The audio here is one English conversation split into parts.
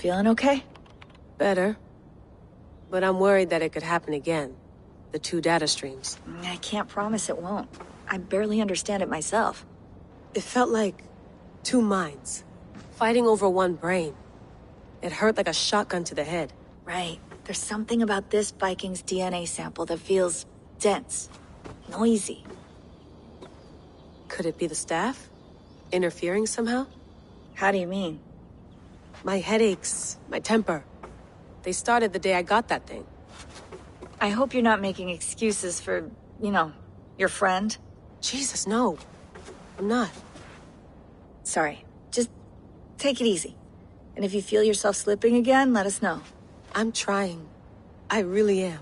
feeling okay? Better. But I'm worried that it could happen again. The two data streams. I can't promise it won't. I barely understand it myself. It felt like two minds, fighting over one brain. It hurt like a shotgun to the head. Right. There's something about this Viking's DNA sample that feels dense, noisy. Could it be the staff? Interfering somehow? How do you mean? My headaches, my temper. They started the day I got that thing. I hope you're not making excuses for, your friend. Jesus, no. I'm not. Sorry. Just take it easy. And if you feel yourself slipping again, let us know. I'm trying. I really am.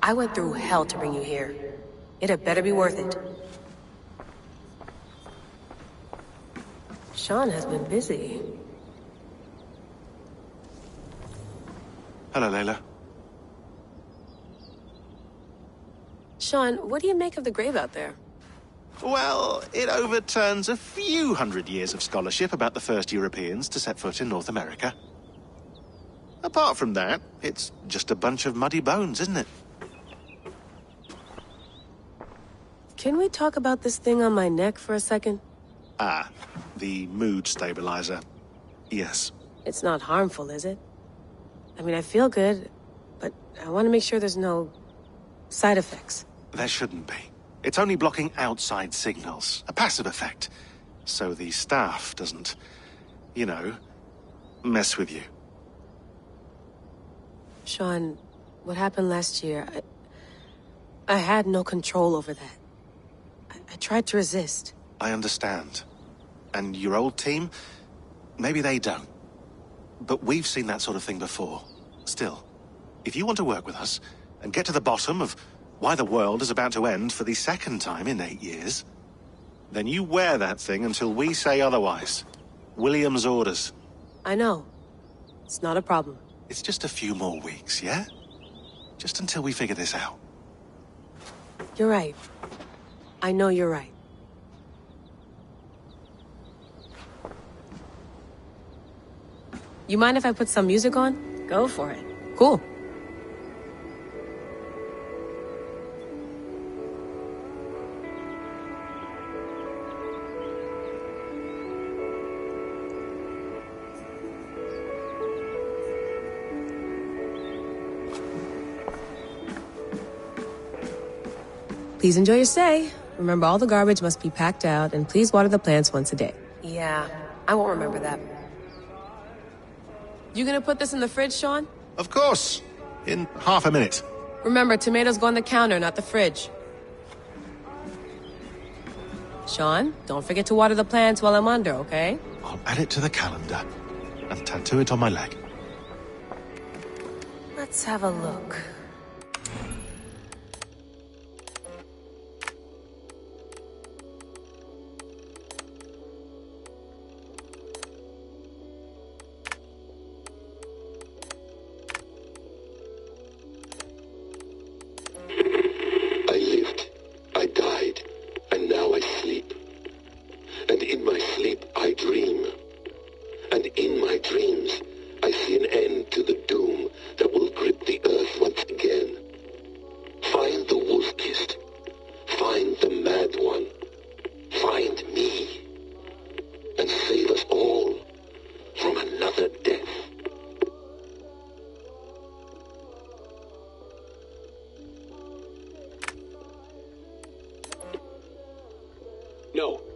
I went through hell to bring you here. It had better be worth it. Sean has been busy. Hello, Layla. Sean, what do you make of the grave out there? Well, it overturns a few hundred years of scholarship about the first Europeans to set foot in North America. Apart from that, it's just a bunch of muddy bones, isn't it? Can we talk about this thing on my neck for a second? Ah, the mood stabilizer. Yes. It's not harmful, is it? I mean, I feel good, but I want to make sure there's no side effects. There shouldn't be. It's only blocking outside signals, a passive effect. So the staff doesn't, mess with you. Sean, what happened last year, I had no control over that. I tried to resist. I understand. And your old team, maybe they don't. But we've seen that sort of thing before. Still, if you want to work with us and get to the bottom of why the world is about to end for the second time in 8 years, then you wear that thing until we say otherwise. William's orders. I know. It's not a problem. It's just a few more weeks, yeah? Just until we figure this out. You're right. I know you're right. You mind if I put some music on? Go for it. Cool. Please enjoy your stay. Remember, all the garbage must be packed out, and please water the plants once a day. Yeah, I won't remember that. You gonna put this in the fridge, Sean? Of course. In half a minute. Remember, tomatoes go on the counter, not the fridge. Sean, don't forget to water the plants while I'm under, okay? I'll add it to the calendar and tattoo it on my leg. Let's have a look.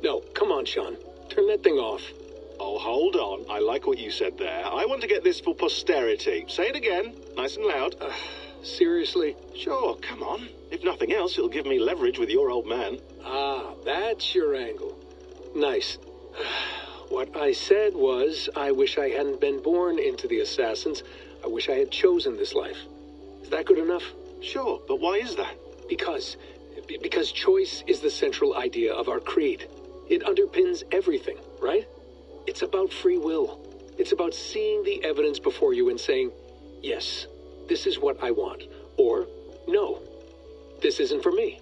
No, come on, Sean. Turn that thing off. Oh, hold on. I like what you said there. I want to get this for posterity. Say it again, nice and loud. Seriously? Sure, come on. If nothing else, it'll give me leverage with your old man. Ah, that's your angle. Nice. What I said was, I wish I hadn't been born into the Assassins. I wish I had chosen this life. Is that good enough? Sure, but why is that? Because choice is the central idea of our creed. It underpins everything, right? It's about free will. It's about seeing the evidence before you and saying, yes, this is what I want. Or, no, this isn't for me.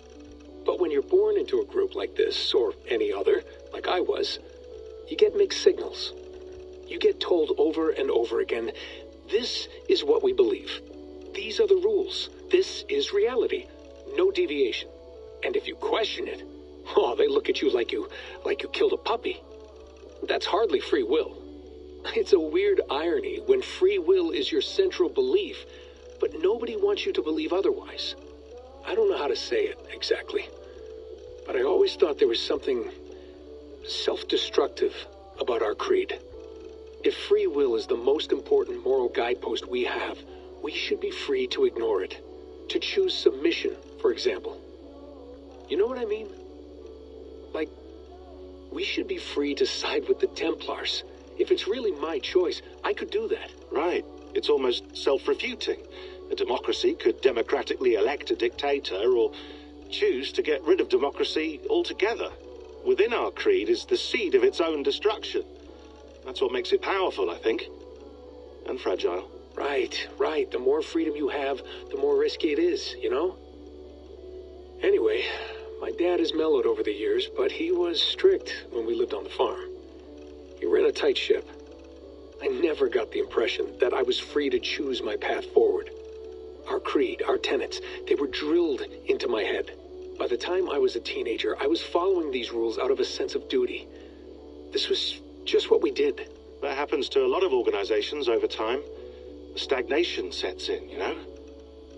But when you're born into a group like this, or any other, like I was, you get mixed signals. You get told over and over again, this is what we believe. These are the rules. This is reality. No deviation. And if you question it, oh, they look at you like you killed a puppy. That's hardly free will. It's a weird irony when free will is your central belief, but nobody wants you to believe otherwise. I don't know how to say it exactly, but I always thought there was something self-destructive about our creed. If free will is the most important moral guidepost we have, we should be free to ignore it. To choose submission, for example. You know what I mean? Like, we should be free to side with the Templars. If it's really my choice, I could do that. Right. It's almost self-refuting. A democracy could democratically elect a dictator or choose to get rid of democracy altogether. Within our creed is the seed of its own destruction. That's what makes it powerful, I think. And fragile. Right. The more freedom you have, the more risky it is, you know? Anyway, my dad has mellowed over the years, but he was strict when we lived on the farm. He ran a tight ship. I never got the impression that I was free to choose my path forward. Our creed, our tenets, they were drilled into my head. By the time I was a teenager, I was following these rules out of a sense of duty. This was just what we did. That happens to a lot of organizations over time. A stagnation sets in, you know?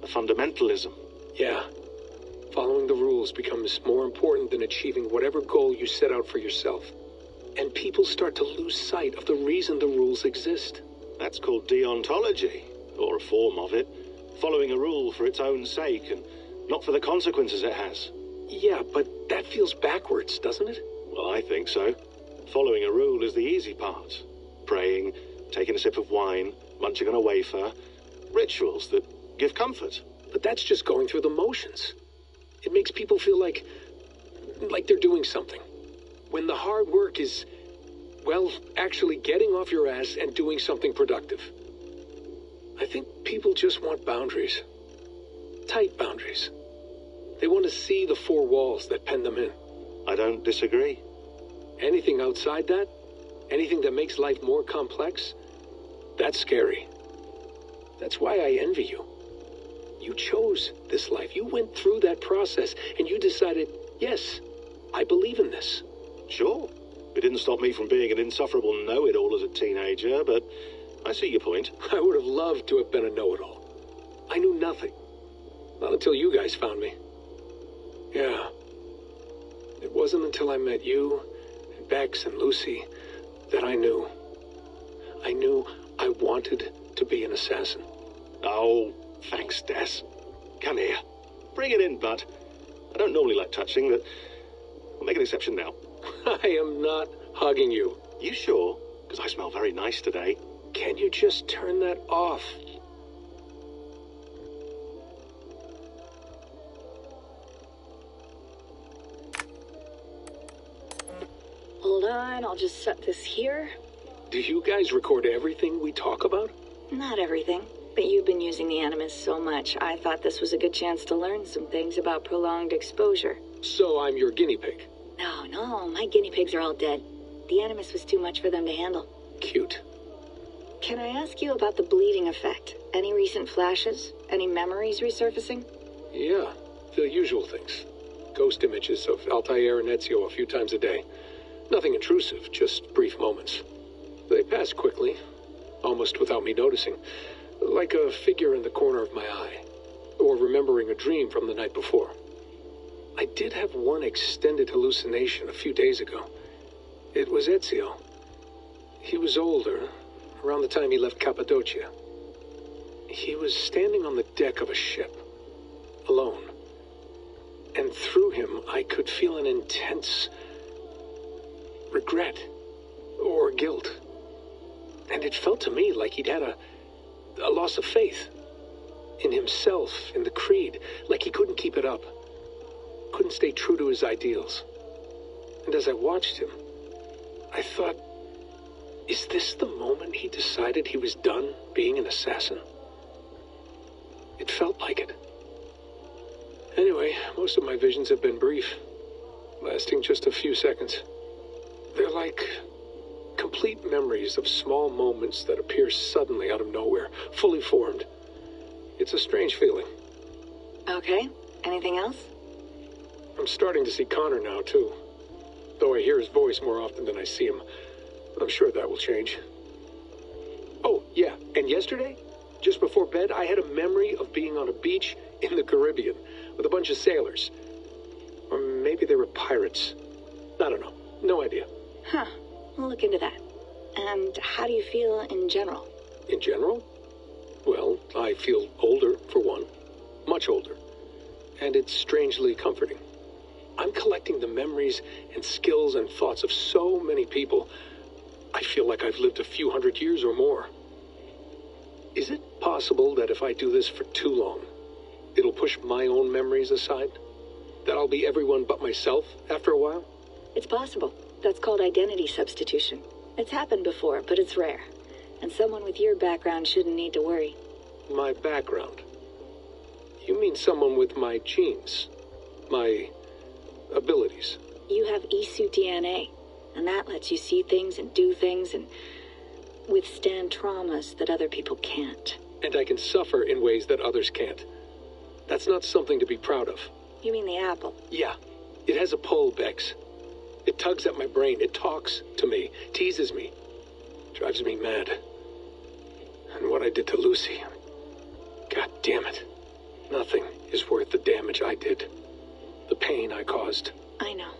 A fundamentalism. Yeah. Following the rules becomes more important than achieving whatever goal you set out for yourself. And people start to lose sight of the reason the rules exist. That's called deontology, or a form of it. Following a rule for its own sake and not for the consequences it has. Yeah, but that feels backwards, doesn't it? Well, I think so. Following a rule is the easy part. Praying, taking a sip of wine, munching on a wafer. Rituals that give comfort. But that's just going through the motions. It makes people feel like they're doing something. When the hard work is, well, actually getting off your ass and doing something productive. I think people just want boundaries. Tight boundaries. They want to see the four walls that pen them in. I don't disagree. Anything outside that, anything that makes life more complex, that's scary. That's why I envy you. You chose this life. You went through that process and you decided, yes, I believe in this. Sure. It didn't stop me from being an insufferable know-it-all as a teenager, but I see your point. I would have loved to have been a know-it-all. I knew nothing. Not until you guys found me. Yeah. It wasn't until I met you, and Bex and Lucy, that I knew. I knew I wanted to be an assassin. Oh, thanks, Des. Come here. Bring it in, bud. I don't normally like touching, but I'll make an exception now. I am not hugging you. You sure? Because I smell very nice today. Can you just turn that off? Hold on, I'll just set this here. Do you guys record everything we talk about? Not everything, but you've been using the Animus so much, I thought this was a good chance to learn some things about prolonged exposure. So I'm your guinea pig. No, my guinea pigs are all dead. The Animus was too much for them to handle. Cute. Can I ask you about the bleeding effect? Any recent flashes? Any memories resurfacing? Yeah, the usual things. Ghost images of Altair and Ezio a few times a day. Nothing intrusive, just brief moments. They pass quickly, almost without me noticing. Like a figure in the corner of my eye. Or remembering a dream from the night before. I did have one extended hallucination a few days ago. It was Ezio. He was older, around the time he left Cappadocia. He was standing on the deck of a ship, alone. And through him, I could feel an intense regret or guilt. And it felt to me like he'd had a loss of faith in himself, in the creed, like he couldn't keep it up, couldn't stay true to his ideals. And as I watched him, I thought, is this the moment he decided he was done being an assassin? It felt like it. Anyway, most of my visions have been brief, lasting just a few seconds. They're like complete memories of small moments that appear suddenly out of nowhere, fully formed. It's a strange feeling. Okay. Anything else? I'm starting to see Connor now, too. Though I hear his voice more often than I see him. I'm sure that will change. Oh, yeah, and yesterday, just before bed, I had a memory of being on a beach in the Caribbean with a bunch of sailors. Or maybe they were pirates. I don't know. No idea. Huh. We'll look into that. And how do you feel in general? In general? Well, I feel older, for one. Much older. And it's strangely comforting. I'm collecting the memories and skills and thoughts of so many people. I feel like I've lived a few hundred years or more. Is it possible that if I do this for too long, it'll push my own memories aside? That I'll be everyone but myself after a while? It's possible. That's called identity substitution. It's happened before, but it's rare. And someone with your background shouldn't need to worry. My background? You mean someone with my genes? My abilities? You have Isu DNA, and that lets you see things and do things and withstand traumas that other people can't. And I can suffer in ways that others can't. That's not something to be proud of. You mean the apple? Yeah. It has a pull, Bex. It tugs at my brain. It talks to me. Teases me. Drives me mad. And what I did to Lucy. God damn it. Nothing is worth the damage I did. The pain I caused. I know.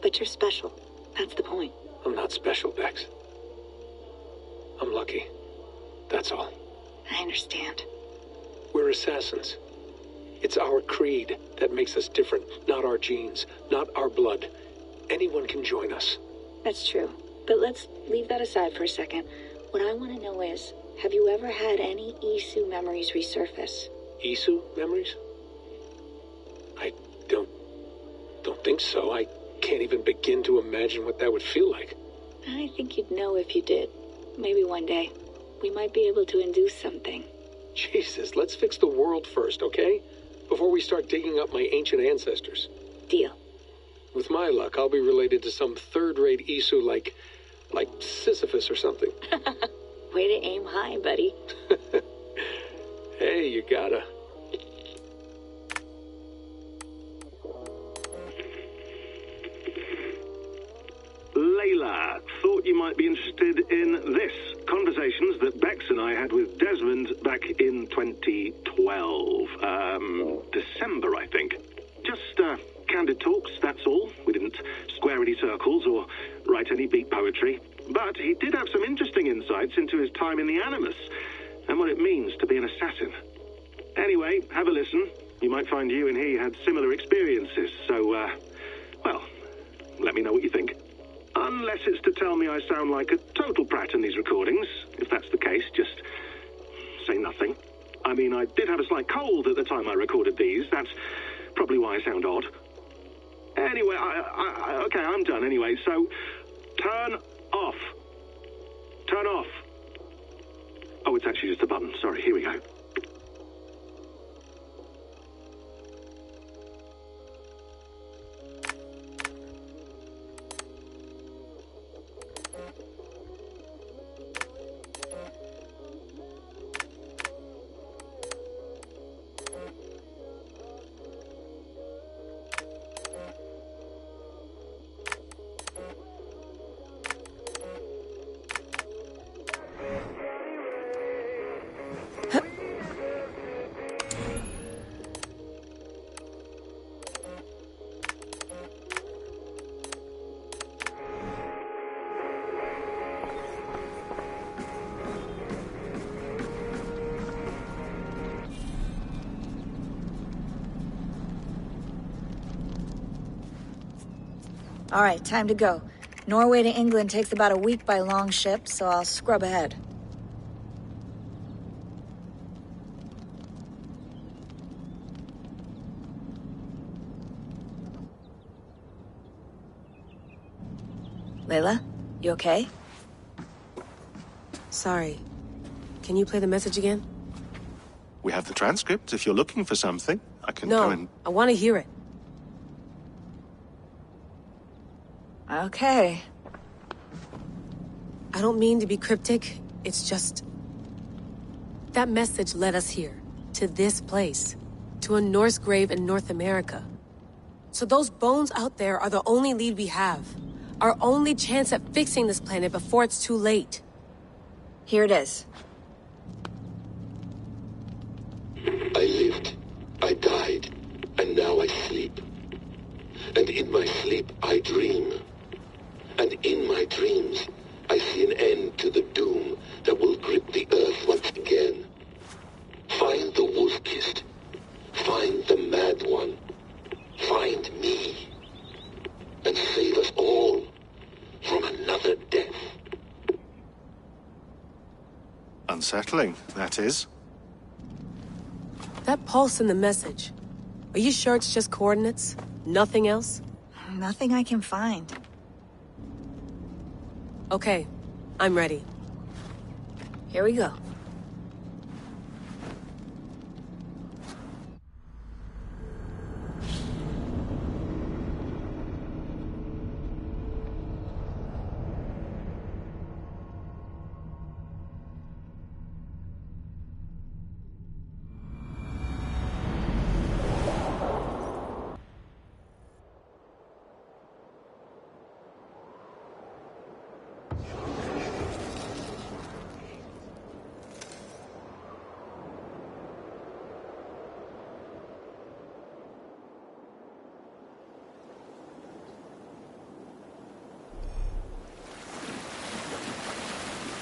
But you're special. That's the point. I'm not special, Bex. I'm lucky. That's all. I understand. We're assassins. It's our creed that makes us different, not our genes, not our blood. Anyone can join us. That's true. But let's leave that aside for a second. What I want to know is, have you ever had any Isu memories resurface? Isu memories? I don't think so. I can't even begin to imagine what that would feel like. I think you'd know if you did. Maybe one day. We might be able to induce something. Jesus, let's fix the world first, okay? Before we start digging up my ancient ancestors. Deal. With my luck, I'll be related to some third-rate Isu like Sisyphus or something. Way to aim high, buddy. Hey, you gotta. Layla, thought you might be interested in this. Conversations that Bex and I had with Desmond back in 2012. December, I think. Just, candid talks, that's all. We didn't square any circles or write any beat poetry. But he did have some interesting insights into his time in the Animus and what it means to be an assassin. Anyway, have a listen. You might find you and he had similar experiences, so, well, let me know what you think. Unless it's to tell me I sound like a total brat in these recordings. If that's the case, just say nothing. I mean, I did have a slight cold at the time I recorded these. That's probably why I sound odd. Anyway, okay, I'm done anyway, so turn off. Turn off. Oh, it's actually just a button. Sorry, here we go. All right, time to go. Norway to England takes about a week by long ship, so I'll scrub ahead. Layla, you okay? Sorry. Can you play the message again? We have the transcript. If you're looking for something, I can go and... No, I want to hear it. Okay. I don't mean to be cryptic. It's just... that message led us here. To this place. To a Norse grave in North America. So those bones out there are the only lead we have. Our only chance at fixing this planet before it's too late. Here it is. I lived, I died, and now I sleep. And in my sleep I dream. And in my dreams I see an end to the doom that will grip the earth once again. Find the wolf-kissed. Find the mad one. Find me. And save us all from another death. Unsettling, that is. That pulse in the message. Are you sure it's just coordinates? Nothing else? Nothing I can find. Okay, I'm ready. Here we go.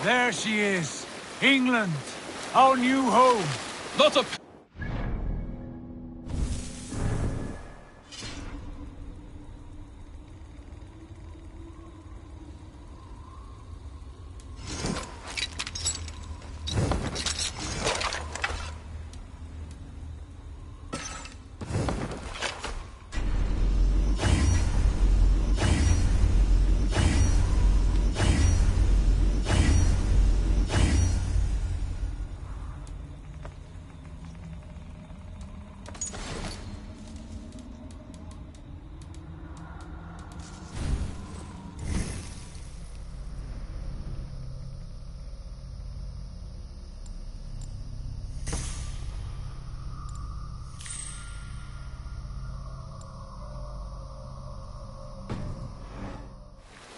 There she is. England. Our new home. Not a...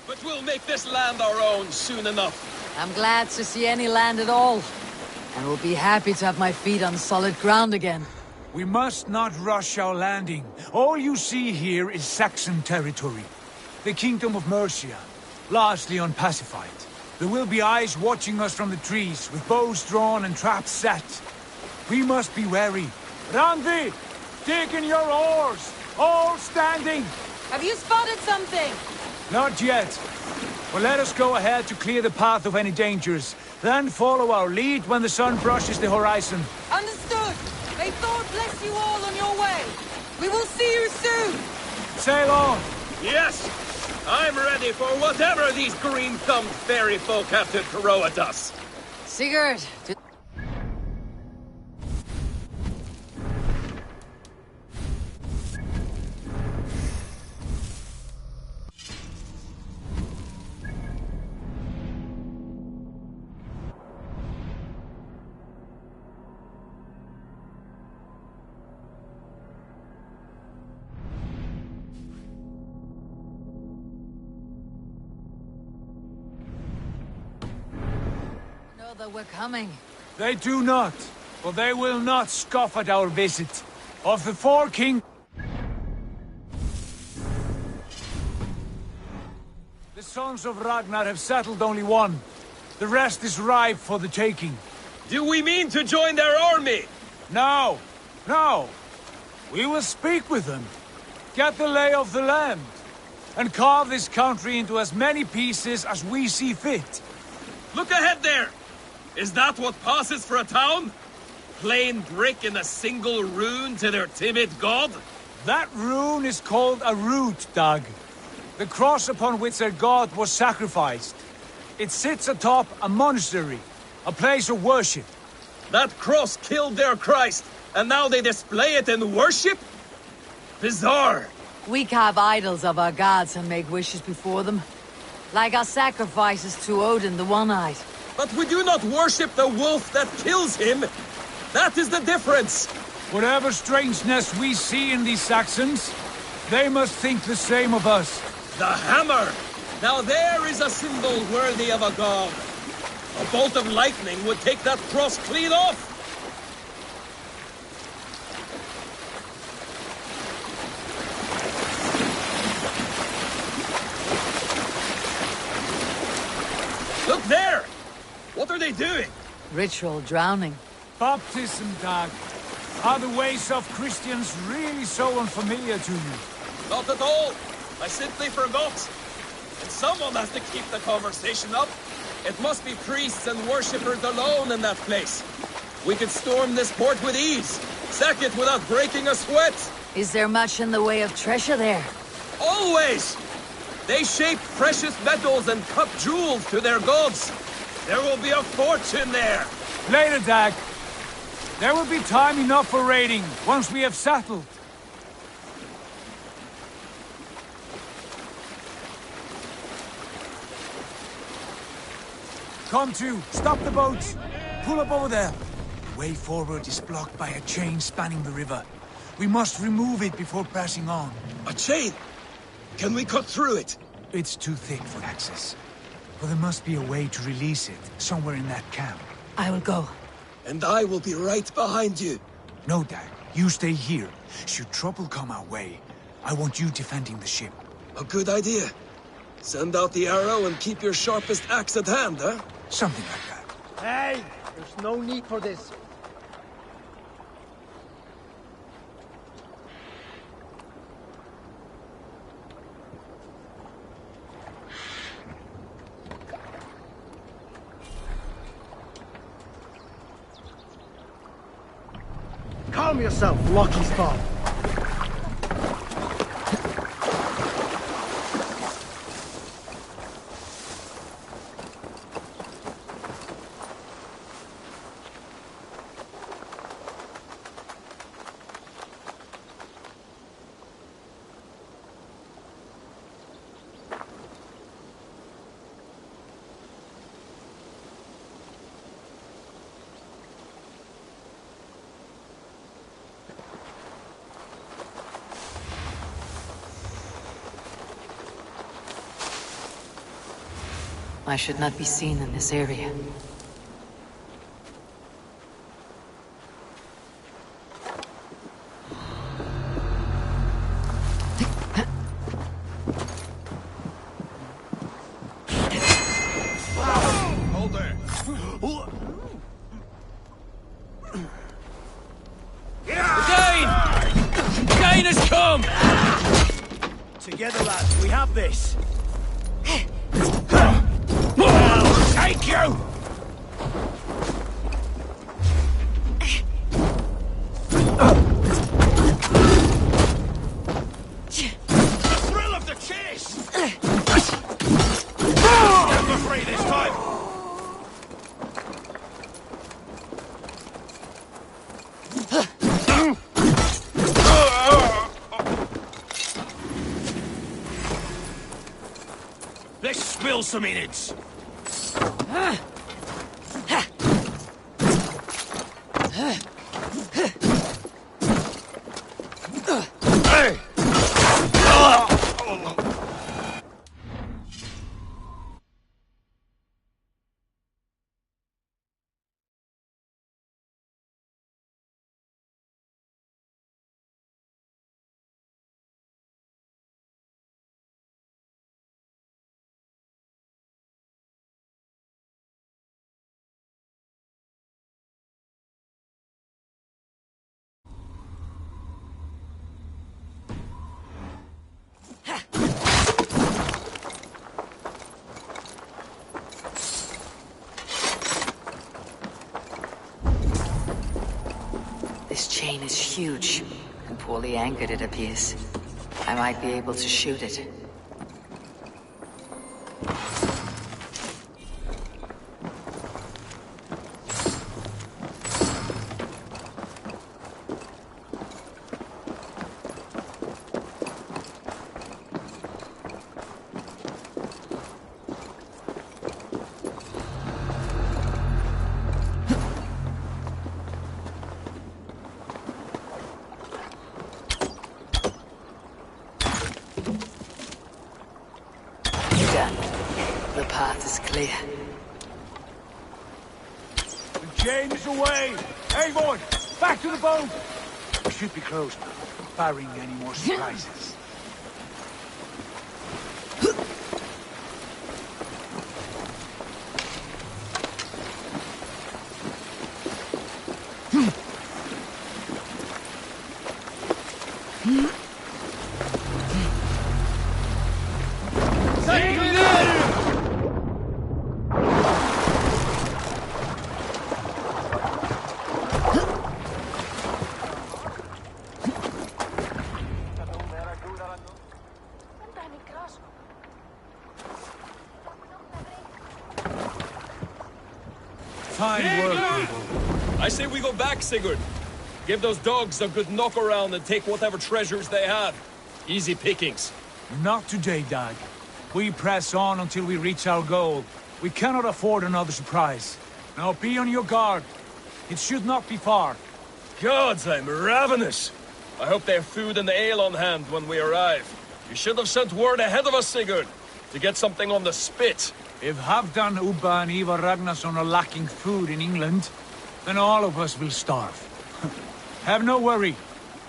But we'll make this land our own soon enough. I'm glad to see any land at all. And will be happy to have my feet on solid ground again. We must not rush our landing. All you see here is Saxon territory. The Kingdom of Mercia, largely unpacified. There will be eyes watching us from the trees, with bows drawn and traps set. We must be wary. Randi! Dig in your oars! All standing! Have you spotted something? Not yet. But let us go ahead to clear the path of any dangers. Then follow our lead when the sun brushes the horizon. Understood. May Thor bless you all on your way. We will see you soon. Sail on. Yes! I'm ready for whatever these green-thumbed fairy folk have to throw at us. Sigurd, know that we're coming. They do not, but they will not scoff at our visit. Of the four kings, the sons of Ragnar have settled only one. The rest is ripe for the taking. Do we mean to join their army? No, no. We will speak with them, get the lay of the land, and carve this country into as many pieces as we see fit. Look ahead there! Is that what passes for a town? Plain brick in a single rune to their timid god? That rune is called a root, Dag. The cross upon which their god was sacrificed. It sits atop a monastery, a place of worship. That cross killed their Christ, and now they display it in worship? Bizarre! We carve idols of our gods and make wishes before them. Like our sacrifices to Odin the One-Eyed. But we do not worship the wolf that kills him. That is the difference. Whatever strangeness we see in these Saxons, they must think the same of us. The hammer! Now there is a symbol worthy of a god. A bolt of lightning would take that cross clean off. Look there! What are they doing? Ritual drowning. Baptism, Dag. Are the ways of Christians really so unfamiliar to you? Not at all. I simply forgot. And someone has to keep the conversation up. It must be priests and worshippers alone in that place. We could storm this port with ease. Sack it without breaking a sweat. Is there much in the way of treasure there? Always! They shape precious metals and cut jewels to their gods. There will be a fortune there. Later, Dag. There will be time enough for raiding, once we have settled. Come to, stop the boats. Pull up over there. The way forward is blocked by a chain spanning the river. We must remove it before passing on. A chain? Can we cut through it? It's too thick for access. But there must be a way to release it, somewhere in that camp. I will go. And I will be right behind you. No, Dag. You stay here. Should trouble come our way, I want you defending the ship. A good idea. Send out the arrow and keep your sharpest axe at hand, huh? Something like that. Hey! There's no need for this. Calm yourself, lucky spawn. I should not be seen in this area. Hold there. Dane has come! Together, lads, we have this. Thank you! The thrill of the chase! Never free this time! Let's spill some innards! This chain is huge, and poorly anchored it appears. I might be able to shoot it. path is clear. The chain is away! Eivor! Back to the boat! We should be close now, barring any more surprises. Fine work, people. I say we go back, Sigurd. Give those dogs a good knock around and take whatever treasures they have. Easy pickings. Not today, Dag. We press on until we reach our goal. We cannot afford another surprise. Now be on your guard. It should not be far. Gods, I'm ravenous. I hope they have food and ale on hand when we arrive. You should have sent word ahead of us, Sigurd, to get something on the spit. If Halfdan, Ubba and Ivar Ragnarsson are lacking food in England, then all of us will starve. Have no worry.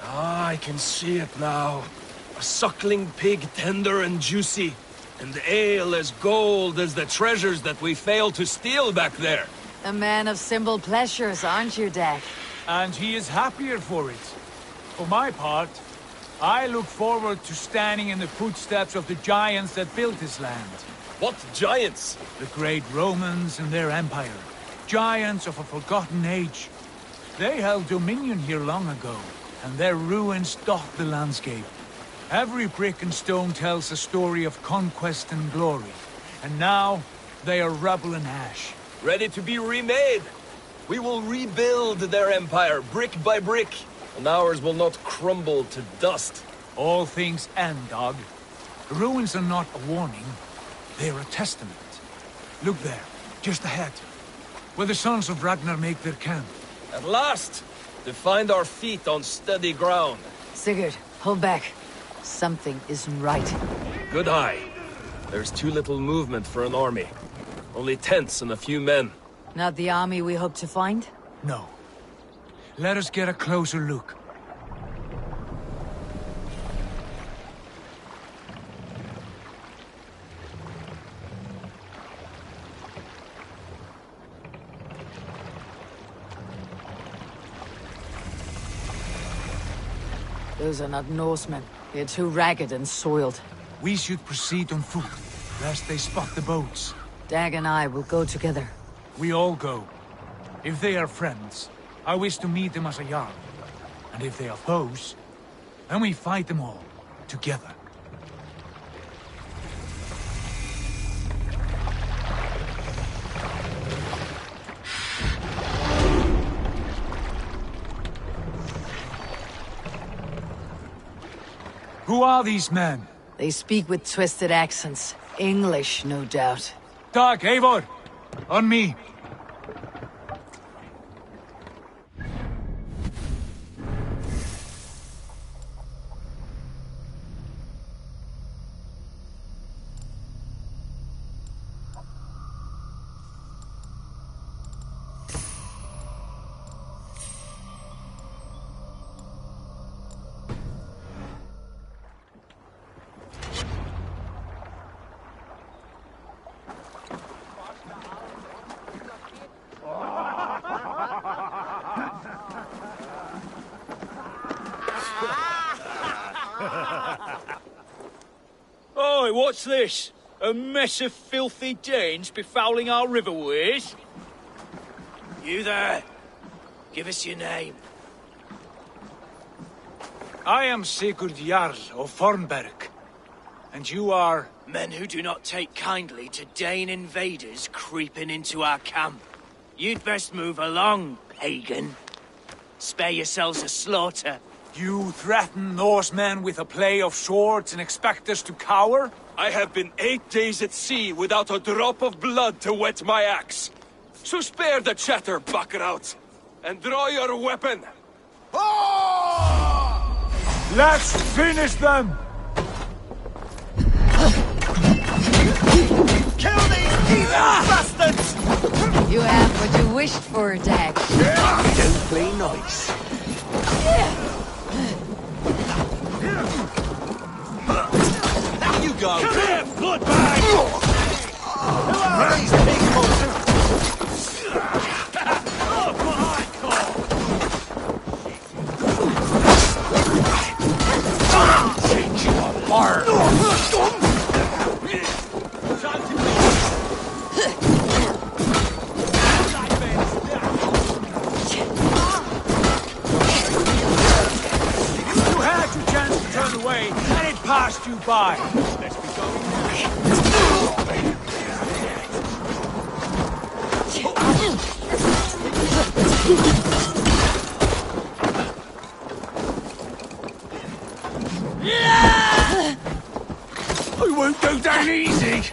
Ah, I can see it now. A suckling pig, tender and juicy. And ale as gold as the treasures that we failed to steal back there. A man of simple pleasures, aren't you, Dag? And he is happier for it. For my part, I look forward to standing in the footsteps of the giants that built this land. What giants? The great Romans and their empire. Giants of a forgotten age. They held dominion here long ago, and their ruins dot the landscape. Every brick and stone tells a story of conquest and glory. And now, they are rubble and ash. Ready to be remade. We will rebuild their empire, brick by brick, and ours will not crumble to dust. All things end, Dog. The ruins are not a warning. They are a testament. Look there, just ahead, where the sons of Ragnar make their camp. At last, to find our feet on steady ground. Sigurd, hold back. Something isn't right. Good eye. There's too little movement for an army. Only tents and a few men. Not the army we hope to find? No. Let us get a closer look. Those are not Norsemen. They're too ragged and soiled. We should proceed on foot, lest they spot the boats. Dag and I will go together. We all go. If they are friends, I wish to meet them as a Jarl. And if they are foes, then we fight them all, together. Who are these men? They speak with twisted accents. English, no doubt. Dag, Eivor! On me! Oi, what's this? A mess of filthy Danes befouling our riverways? You there? Give us your name. I am Sigurd Jarl of Fornberg. And you are... Men who do not take kindly to Dane invaders creeping into our camp. You'd best move along, pagan. Spare yourselves a slaughter. You threaten Norsemen with a play of swords and expect us to cower? I have been 8 days at sea without a drop of blood to wet my axe. So spare the chatter, Buckerout, and draw your weapon. Let's finish them! Kill these Bastards! You have what you wished for, Dag. Don't play nice. There you go! Come here, bloodbag! Who are these people? Oh, what I call! Change you apart. You had your chance to turn away, and it passed you by. Let's be going. I won't go down easy.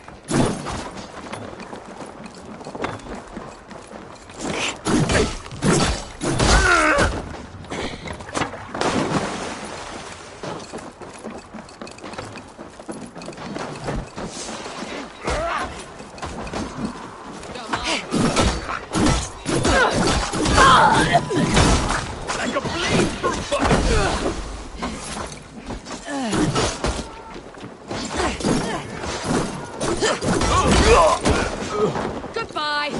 Like a bleed through butter! Goodbye!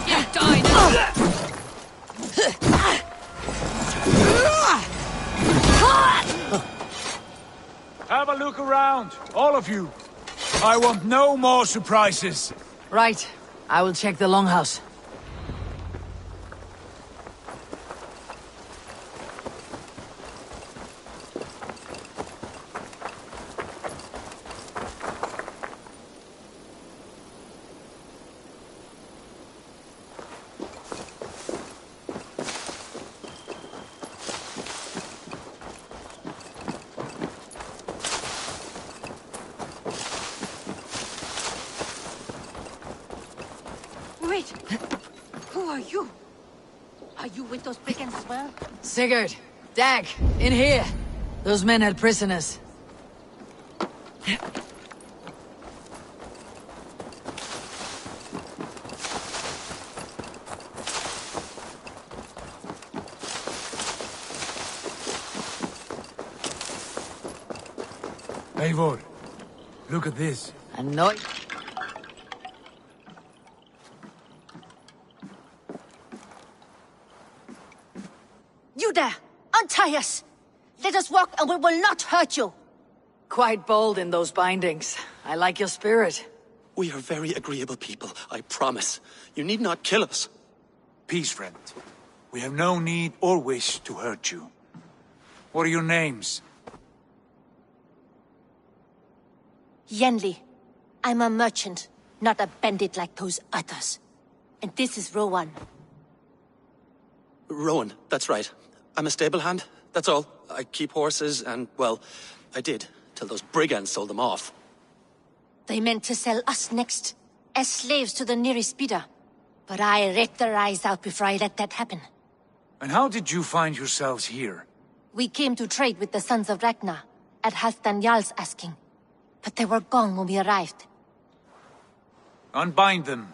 You die now! Have a look around, all of you. I want no more surprises. Right. I will check the longhouse. Wait! Who are you? Are you with those brigands as well? Sigurd, Dag, in here. Those men had prisoners. Eivor, look at this. And no... You there! Untie us! Let us walk and we will not hurt you! Quite bold in those bindings. I like your spirit. We are very agreeable people, I promise. You need not kill us. Peace, friend. We have no need or wish to hurt you. What are your names? Yenli. I'm a merchant, not a bandit like those others. And this is Rowan. Rowan, that's right. I'm a stable hand, that's all. I keep horses and, well, I did, till those brigands sold them off. They meant to sell us next, as slaves to the nearest bidder. But I ripped their eyes out before I let that happen. And how did you find yourselves here? We came to trade with the Sons of Ragnar, at Halfdan Jarl's asking. But they were gone when we arrived. Unbind them.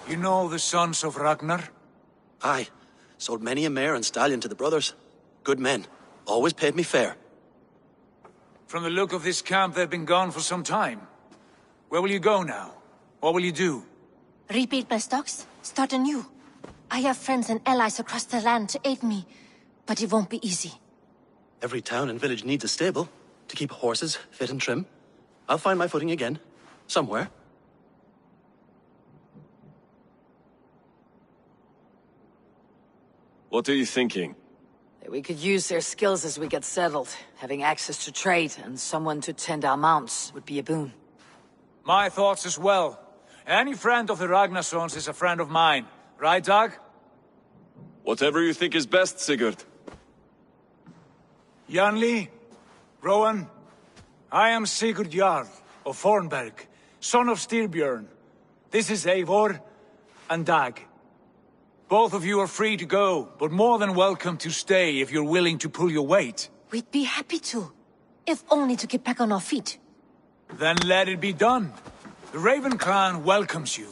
You know the Sons of Ragnar? Aye. Sold many a mare and stallion to the brothers. Good men. Always paid me fair. From the look of this camp, they've been gone for some time. Where will you go now? What will you do? Rebuild my stocks, start anew. I have friends and allies across the land to aid me, but it won't be easy. Every town and village needs a stable to keep horses fit and trim. I'll find my footing again. Somewhere. What are you thinking? We could use their skills as we get settled. Having access to trade and someone to tend our mounts would be a boon. My thoughts as well. Any friend of the Ragnarsons is a friend of mine. Right, Dag? Whatever you think is best, Sigurd. Janli, Rowan, I am Sigurd Jarl of Fornberg, son of Styrbjörn. This is Eivor and Dag. Both of you are free to go, but more than welcome to stay if you're willing to pull your weight. We'd be happy to, if only to get back on our feet. Then let it be done. The Raven clan welcomes you.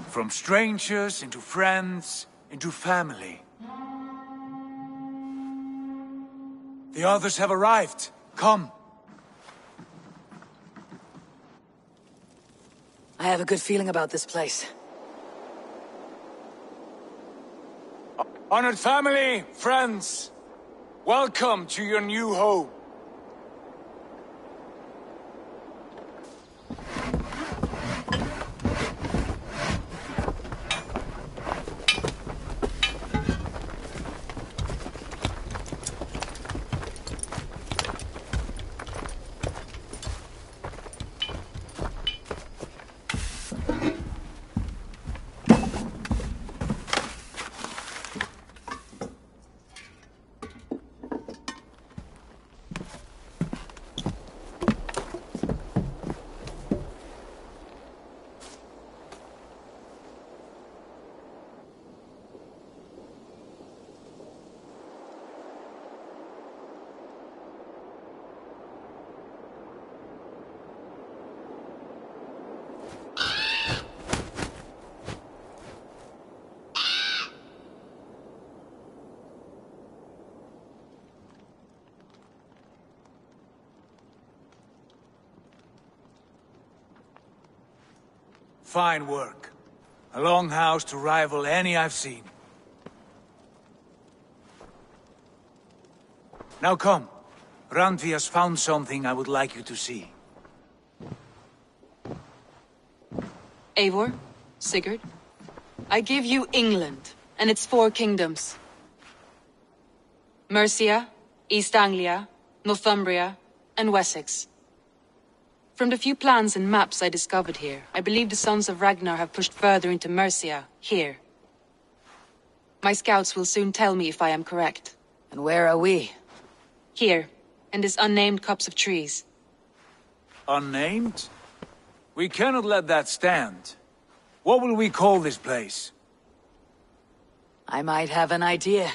From strangers, into friends, into family. The others have arrived. Come. I have a good feeling about this place. Honored family, friends, welcome to your new home. Fine work. A longhouse to rival any I've seen. Now come. Randvi has found something I would like you to see. Eivor, Sigurd, I give you England and its 4 kingdoms. Mercia, East Anglia, Northumbria, and Wessex. From the few plans and maps I discovered here, I believe the Sons of Ragnar have pushed further into Mercia, here. My scouts will soon tell me if I am correct. And where are we? Here, in this unnamed copse of trees. Unnamed? We cannot let that stand. What will we call this place? I might have an idea.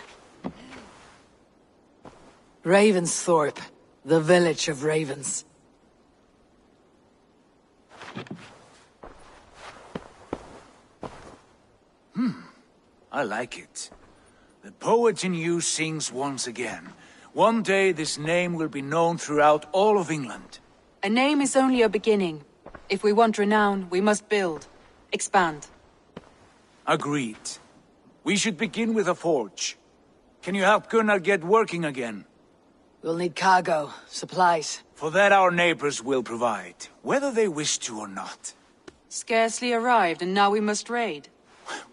Ravensthorpe, the village of ravens. I like it. The poet in you sings once again. One day this name will be known throughout all of England. A name is only a beginning. If we want renown, we must build. Expand. Agreed. We should begin with a forge. Can you help Gunnar get working again? We'll need cargo, supplies. For that our neighbors will provide, whether they wish to or not. Scarcely arrived, and now we must raid.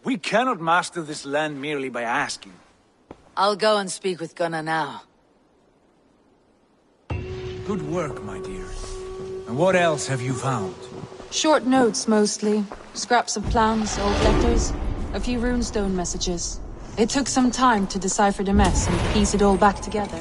We cannot master this land merely by asking. I'll go and speak with Gunnar now. Good work, my dear. And what else have you found? Short notes, mostly. Scraps of plans, old letters, a few runestone messages. It took some time to decipher the mess and piece it all back together.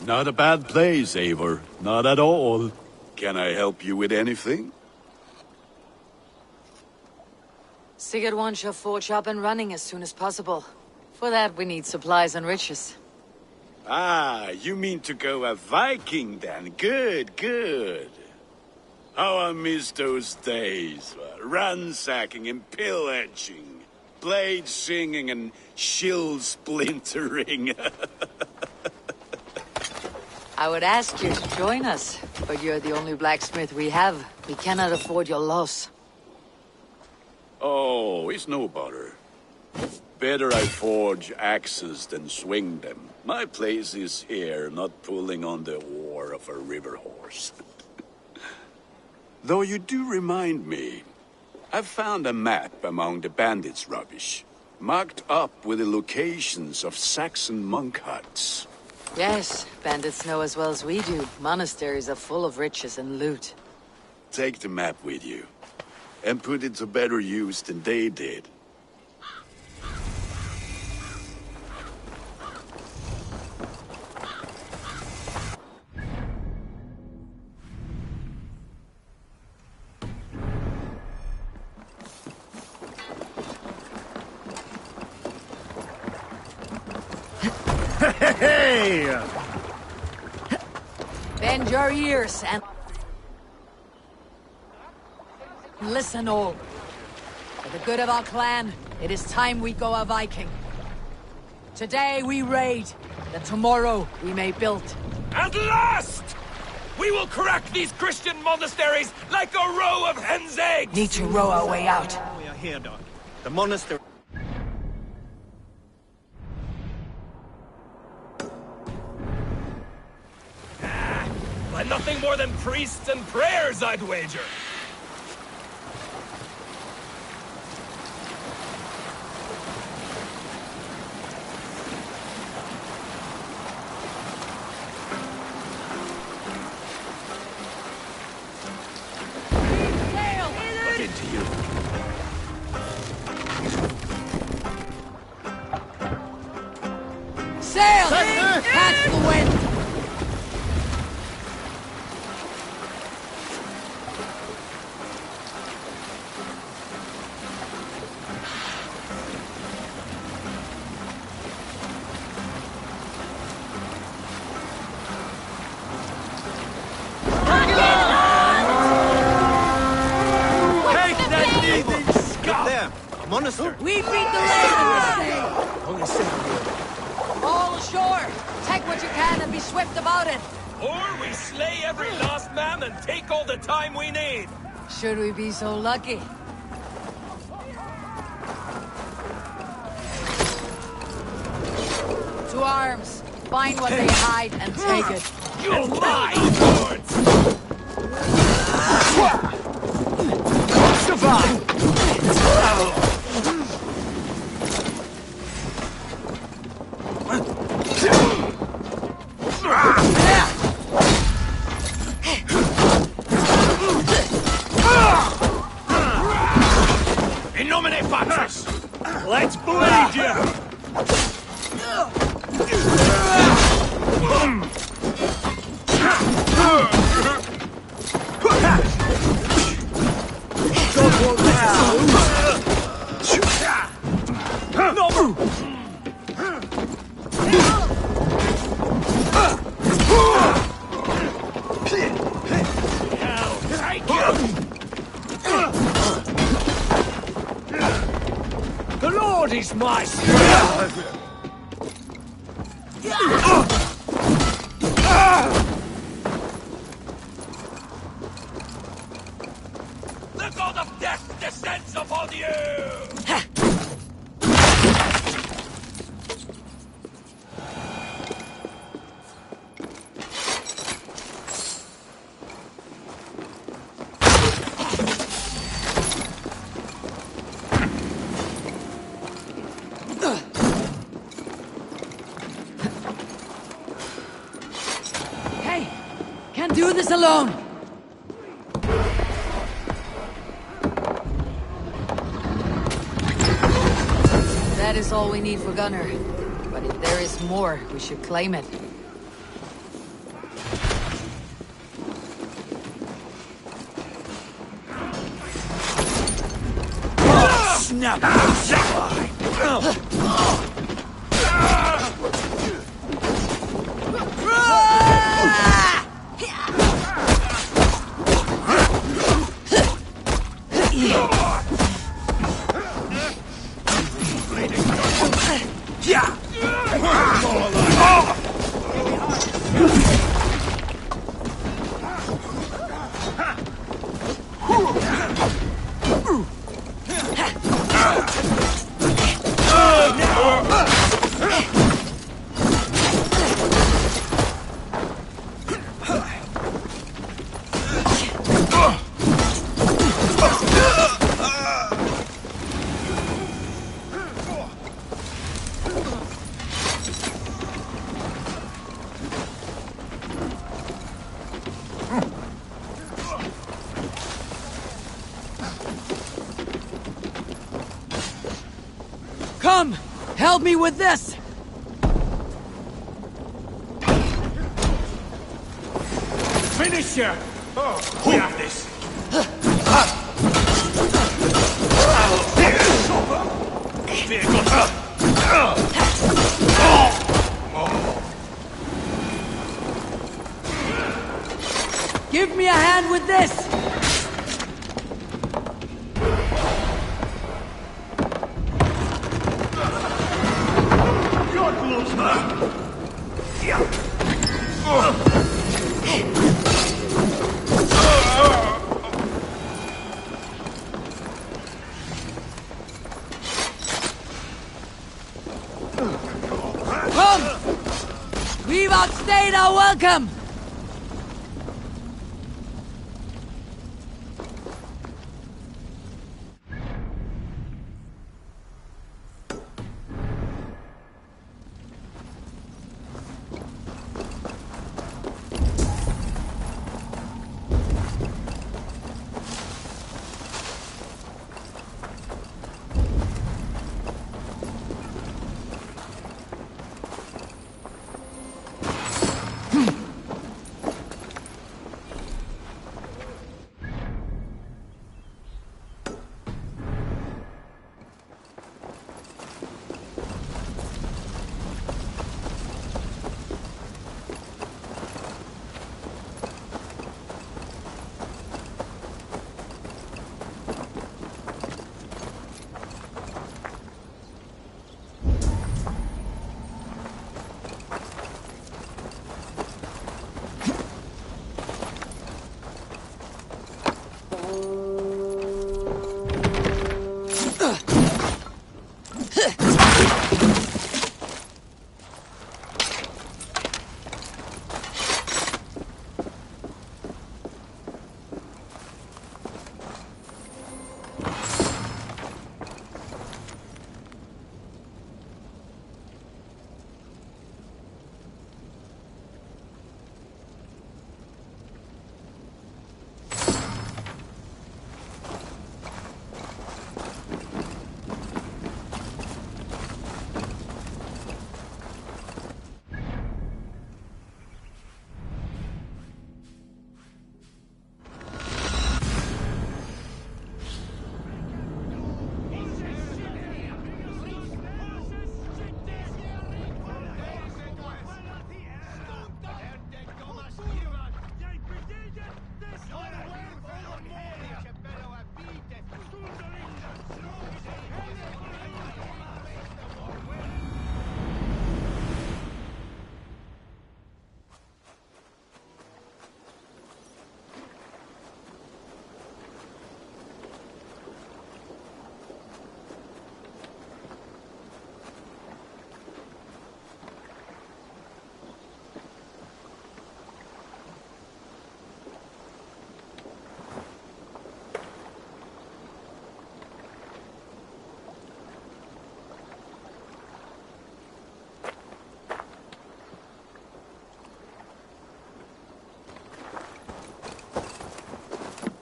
Not a bad place, Eivor. Not at all. Can I help you with anything? Sigurd wants your forge up and running as soon as possible. For that, we need supplies and riches. Ah, you mean to go a Viking then? Good, good. How I miss those days. Ransacking and pillaging. Blade singing and shield splintering. I would ask you to join us, but you're the only blacksmith we have. We cannot afford your loss. Oh, it's no bother. Better I forge axes than swing them. My place is here, not pulling on the oar of a river horse. Though you do remind me, I've found a map among the bandits' rubbish, marked up with the locations of Saxon monk huts. Yes, bandits know as well as we do. Monasteries are full of riches and loot. Take the map with you, and put it to better use than they did. Hey! Bend your ears and listen all. For the good of our clan, it is time we go a Viking. Today we raid, that tomorrow we may build. At last! We will crack these Christian monasteries like a row of hen's eggs! Need to row our way out. We are here, Doc. The monastery... By nothing more than priests and prayers, I'd wager. Look into you. Sail! Catch the wind! Monastery. We beat the land in this day! All ashore! Take what you can and be swift about it! Or we slay every last man and take all the time we need! Should we be so lucky? To arms! Find what they hide and take it. You'll lie, lords! Survive! In nomine Patris! Let's bleed you! The Lord is my strength! The god of death descends upon you! Hey! Can't do this alone! That is all we need for Gunnar. But if there is more, we should claim it. Now, Come! Help me with this! finish here! We have this! Give me a hand with this! Come! We've outstayed our welcome!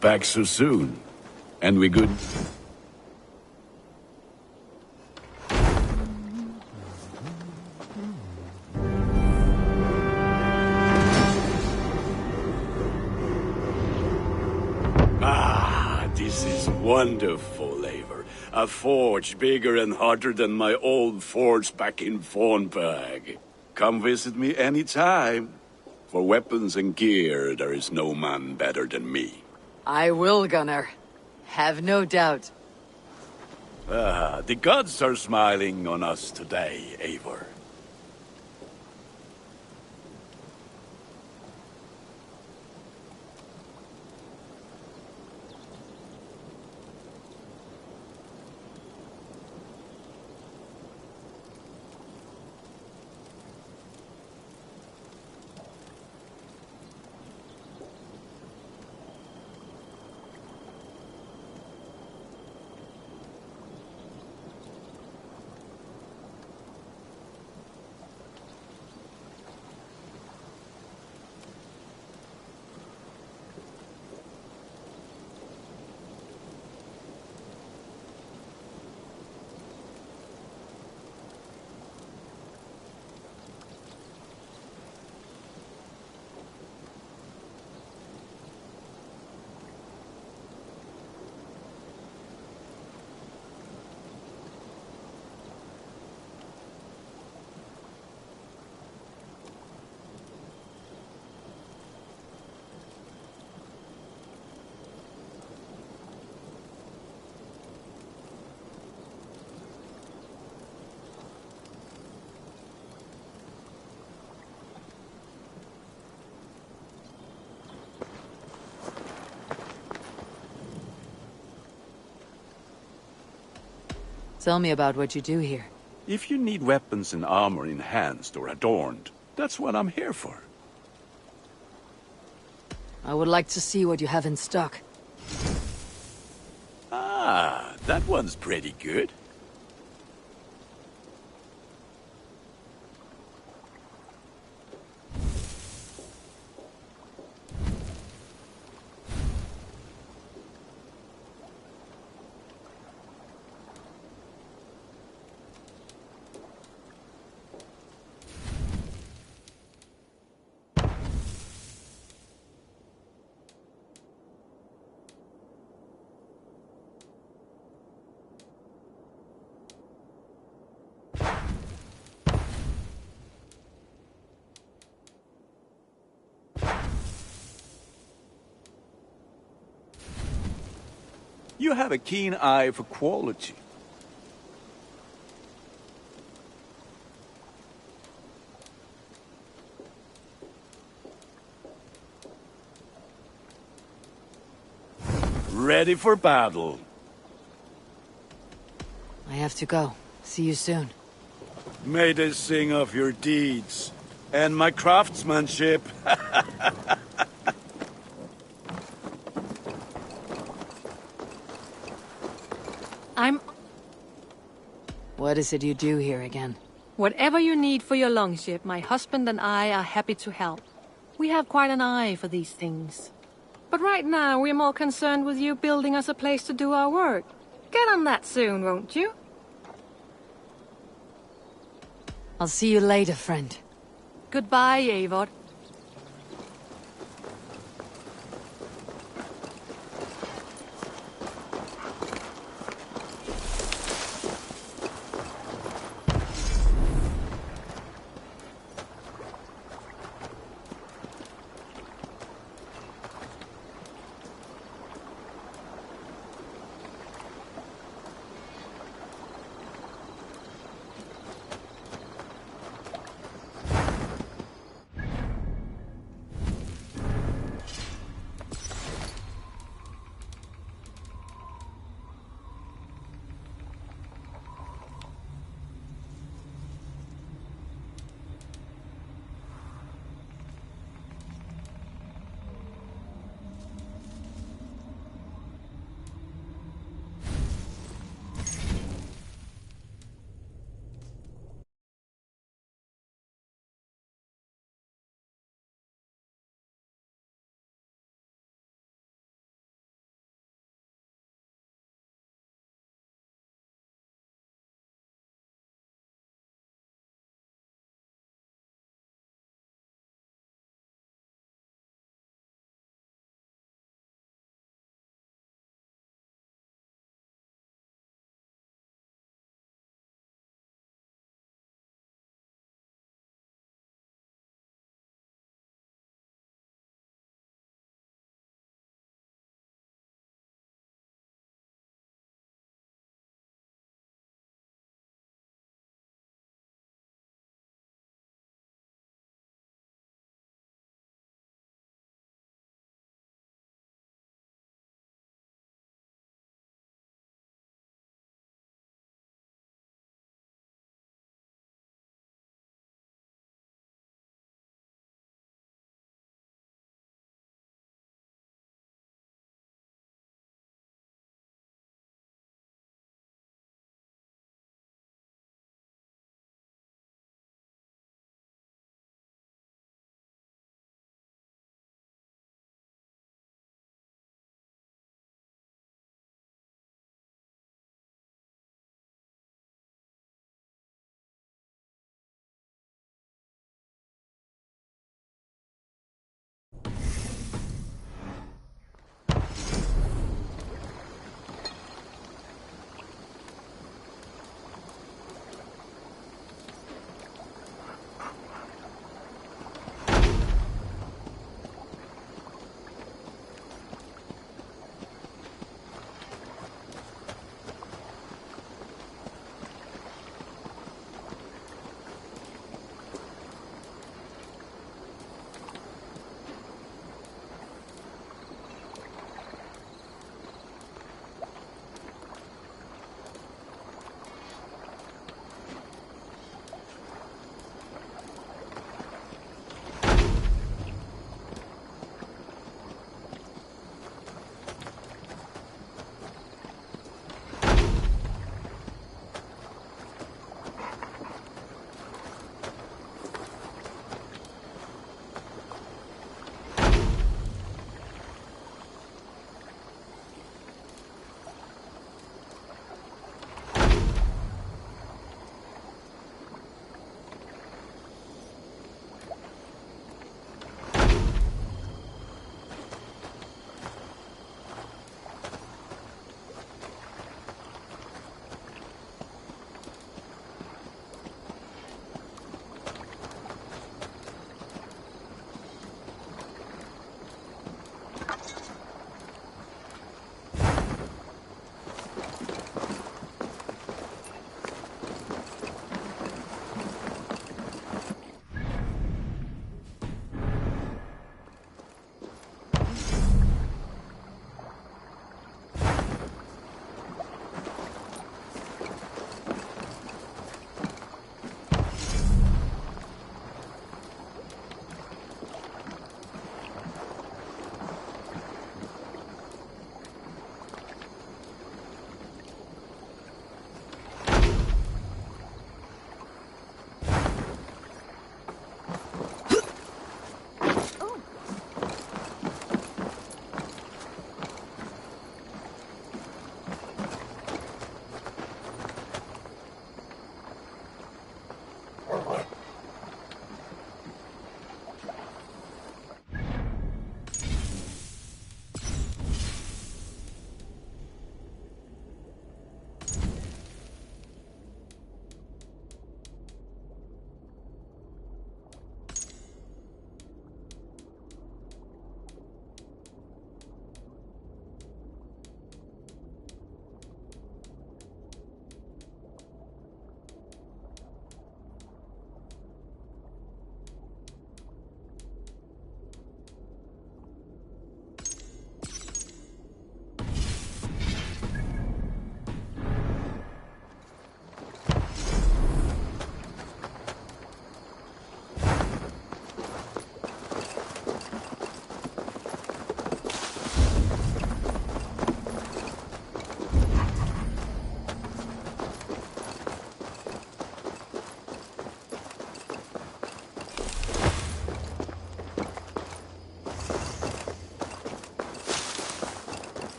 Back so soon. And we good? Ah, this is wonderful, Eivor. A forge bigger and hotter than my old forge back in Fornburg. Come visit me anytime. For weapons and gear, there is no man better than me. I will, Gunnar. Have no doubt. The gods are smiling on us today, Eivor. Tell me about what you do here. If you need weapons and armor enhanced or adorned, that's what I'm here for. I would like to see what you have in stock. Ah, that one's pretty good. You have a keen eye for quality. Ready for battle. I have to go. See you soon. May they sing of your deeds and my craftsmanship. What is it you do here again? Whatever you need for your longship, my husband and I are happy to help. We have quite an eye for these things. But right now, we're more concerned with you building us a place to do our work. Get on that soon, won't you? I'll see you later, friend. Goodbye, Eivor.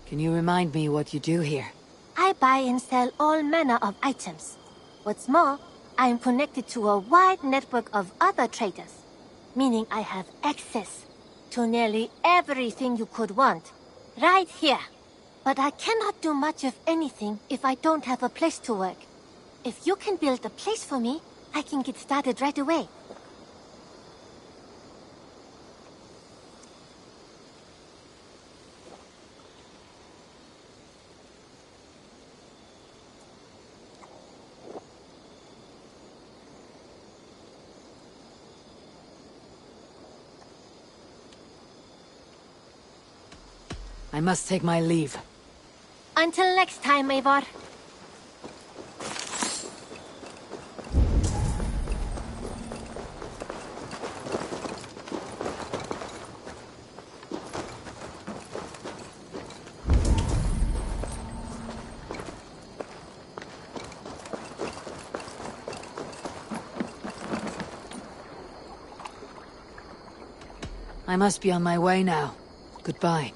Can you remind me what you do here? I buy and sell all manner of items. What's more, I am connected to a wide network of other traders, meaning I have access to nearly everything you could want, right here. But I cannot do much of anything if I don't have a place to work. If you can build a place for me, I can get started right away. I must take my leave. Until next time, Eivor. I must be on my way now. Goodbye.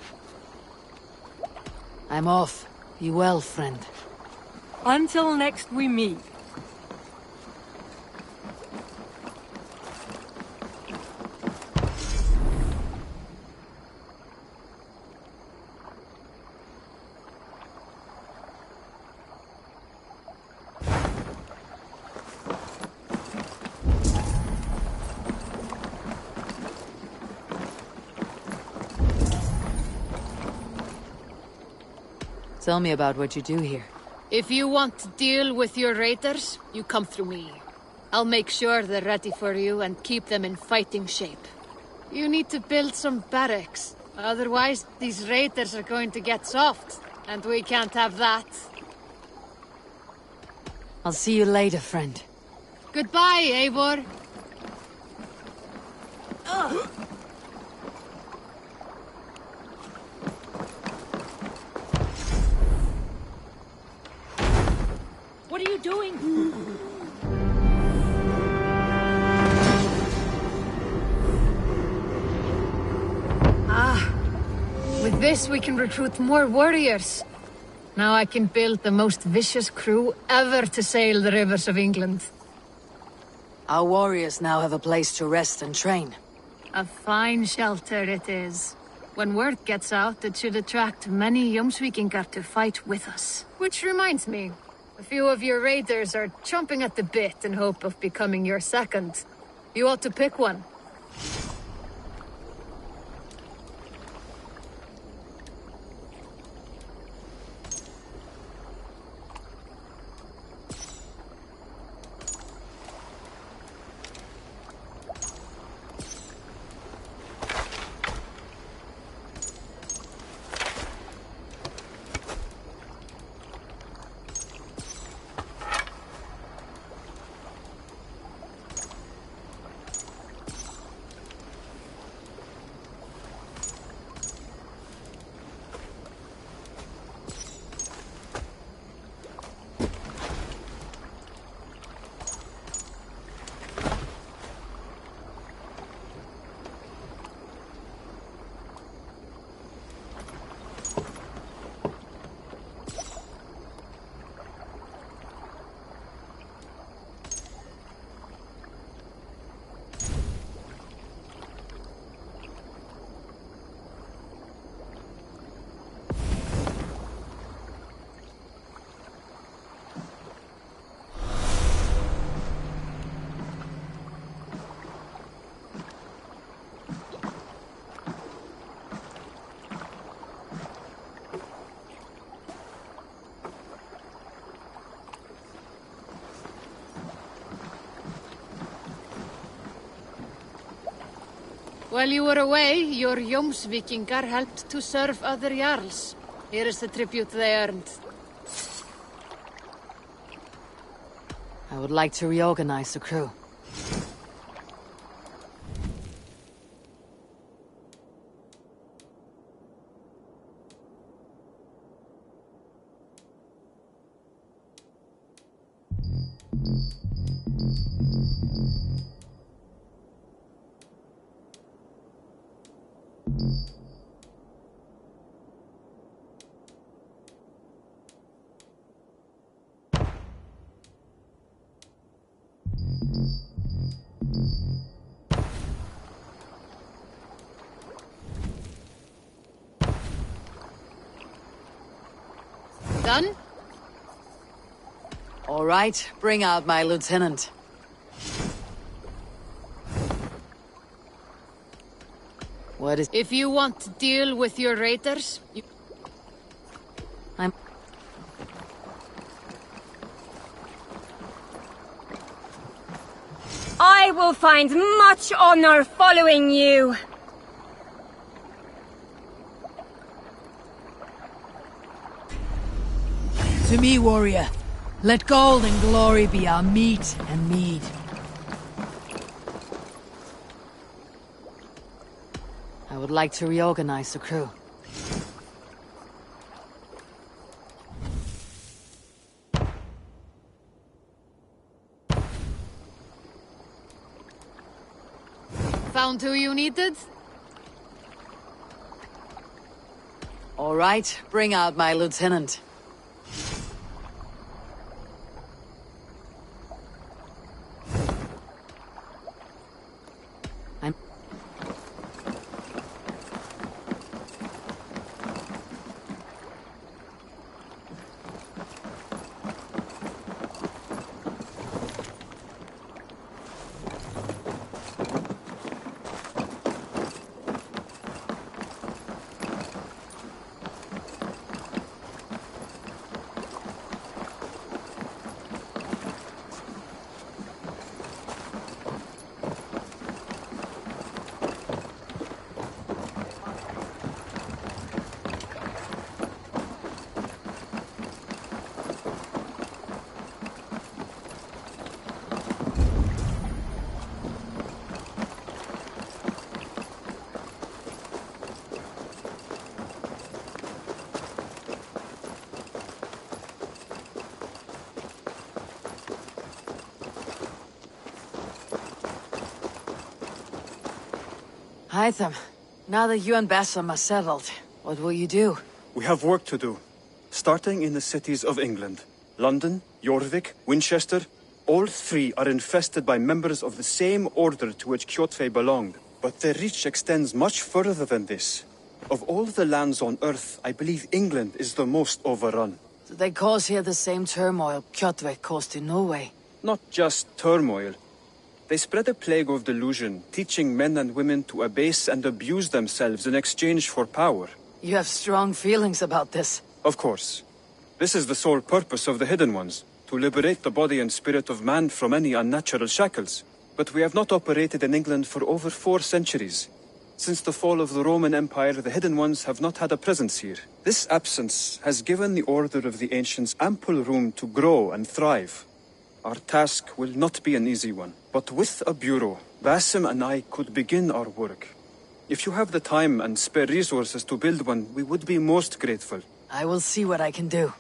I'm off. Be well, friend. Until next we meet. Tell me about what you do here. If you want to deal with your raiders, you come through me. I'll make sure they're ready for you and keep them in fighting shape. You need to build some barracks. Otherwise, these raiders are going to get soft, and we can't have that. I'll see you later, friend. Goodbye, Eivor. Ugh. What are you doing? With this we can recruit more warriors. Now I can build the most vicious crew ever to sail the rivers of England. Our warriors now have a place to rest and train. A fine shelter it is. When word gets out, it should attract many Jomsvikingar to fight with us. Which reminds me, a few of your raiders are chomping at the bit in hope of becoming your second. You ought to pick one. While you were away, your Jomsvikingar helped to serve other Jarls. Here is the tribute they earned. I would like to reorganize the crew. Done? All right, bring out my lieutenant. What is... If you want to deal with your raiders, I will find much honor following you. To me, warrior. Let gold and glory be our meat and mead. I would like to reorganize the crew. found who you needed? All right, bring out my lieutenant. Hytham, now that you and Bassam are settled, what will you do? We have work to do. Starting in the cities of England. London, Jorvik, Winchester, all three are infested by members of the same order to which Kjotve belonged. But their reach extends much further than this. Of all the lands on Earth, I believe England is the most overrun. Do they cause here the same turmoil Kjotve caused in Norway? Not just turmoil. They spread a plague of delusion, teaching men and women to abase and abuse themselves in exchange for power. You have strong feelings about this. Of course. This is the sole purpose of the Hidden Ones, to liberate the body and spirit of man from any unnatural shackles. But we have not operated in England for over 4 centuries. Since the fall of the Roman Empire, the Hidden Ones have not had a presence here. This absence has given the Order of the Ancients ample room to grow and thrive. Our task will not be an easy one, but with a bureau, Basim and I could begin our work. If you have the time and spare resources to build one, we would be most grateful. I will see what I can do.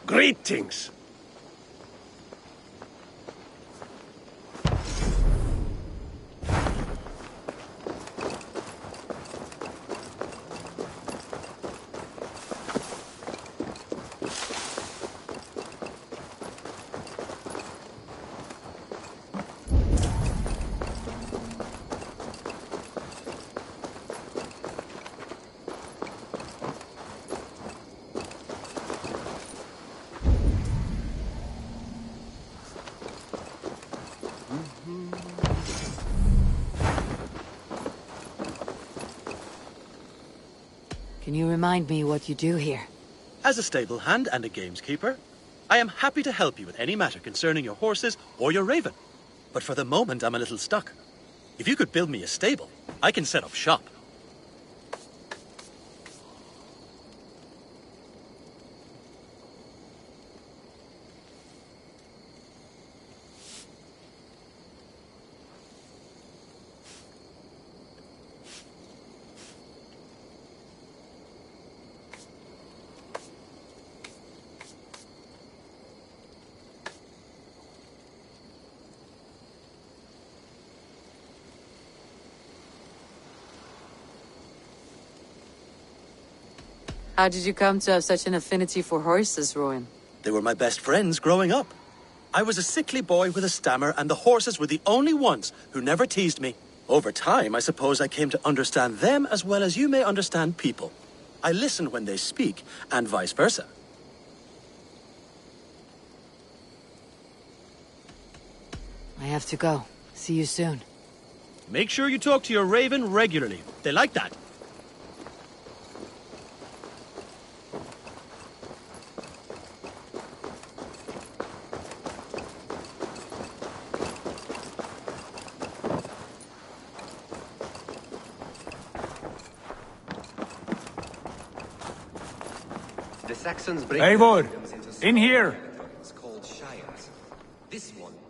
Greetings. Can you remind me what you do here? As a stable hand and a gameskeeper, I am happy to help you with any matter concerning your horses or your raven. But for the moment, I'm a little stuck. If you could build me a stable, I can set up shop. How did you come to have such an affinity for horses, Rowan? They were my best friends growing up. I was a sickly boy with a stammer, and the horses were the only ones who never teased me. Over time, I suppose I came to understand them as well as you may understand people. I listen when they speak, and vice versa. I have to go. See you soon. Make sure you talk to your raven regularly. They like that. Eivor, in here.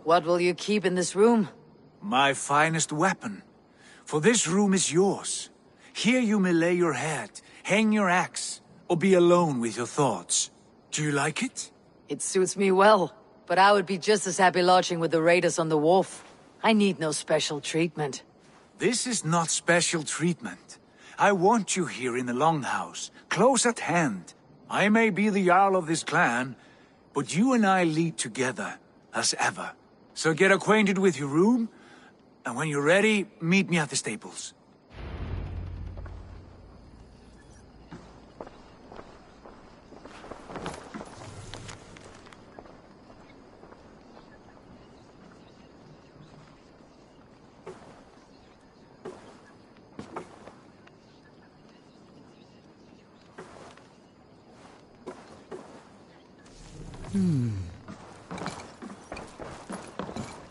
What will you keep in this room? My finest weapon. For this room is yours. Here you may lay your head, hang your axe, or be alone with your thoughts. Do you like it? It suits me well, but I would be just as happy lodging with the raiders on the wharf. I need no special treatment. This is not special treatment. I want you here in the Longhouse, close at hand. I may be the Jarl of this clan, but you and I lead together, as ever. So get acquainted with your room, and when you're ready, meet me at the stables.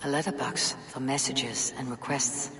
A letterbox for messages and requests.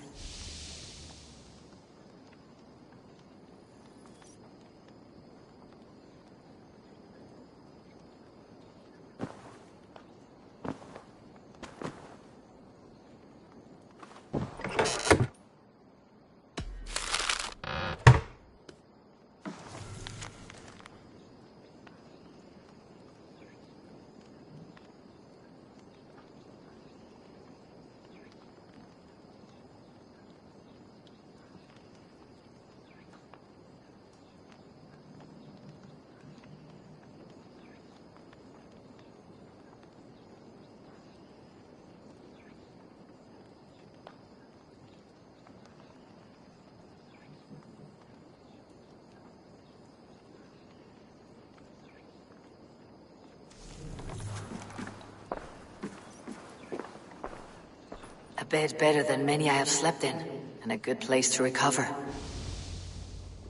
A bed better than many I have slept in, and a good place to recover.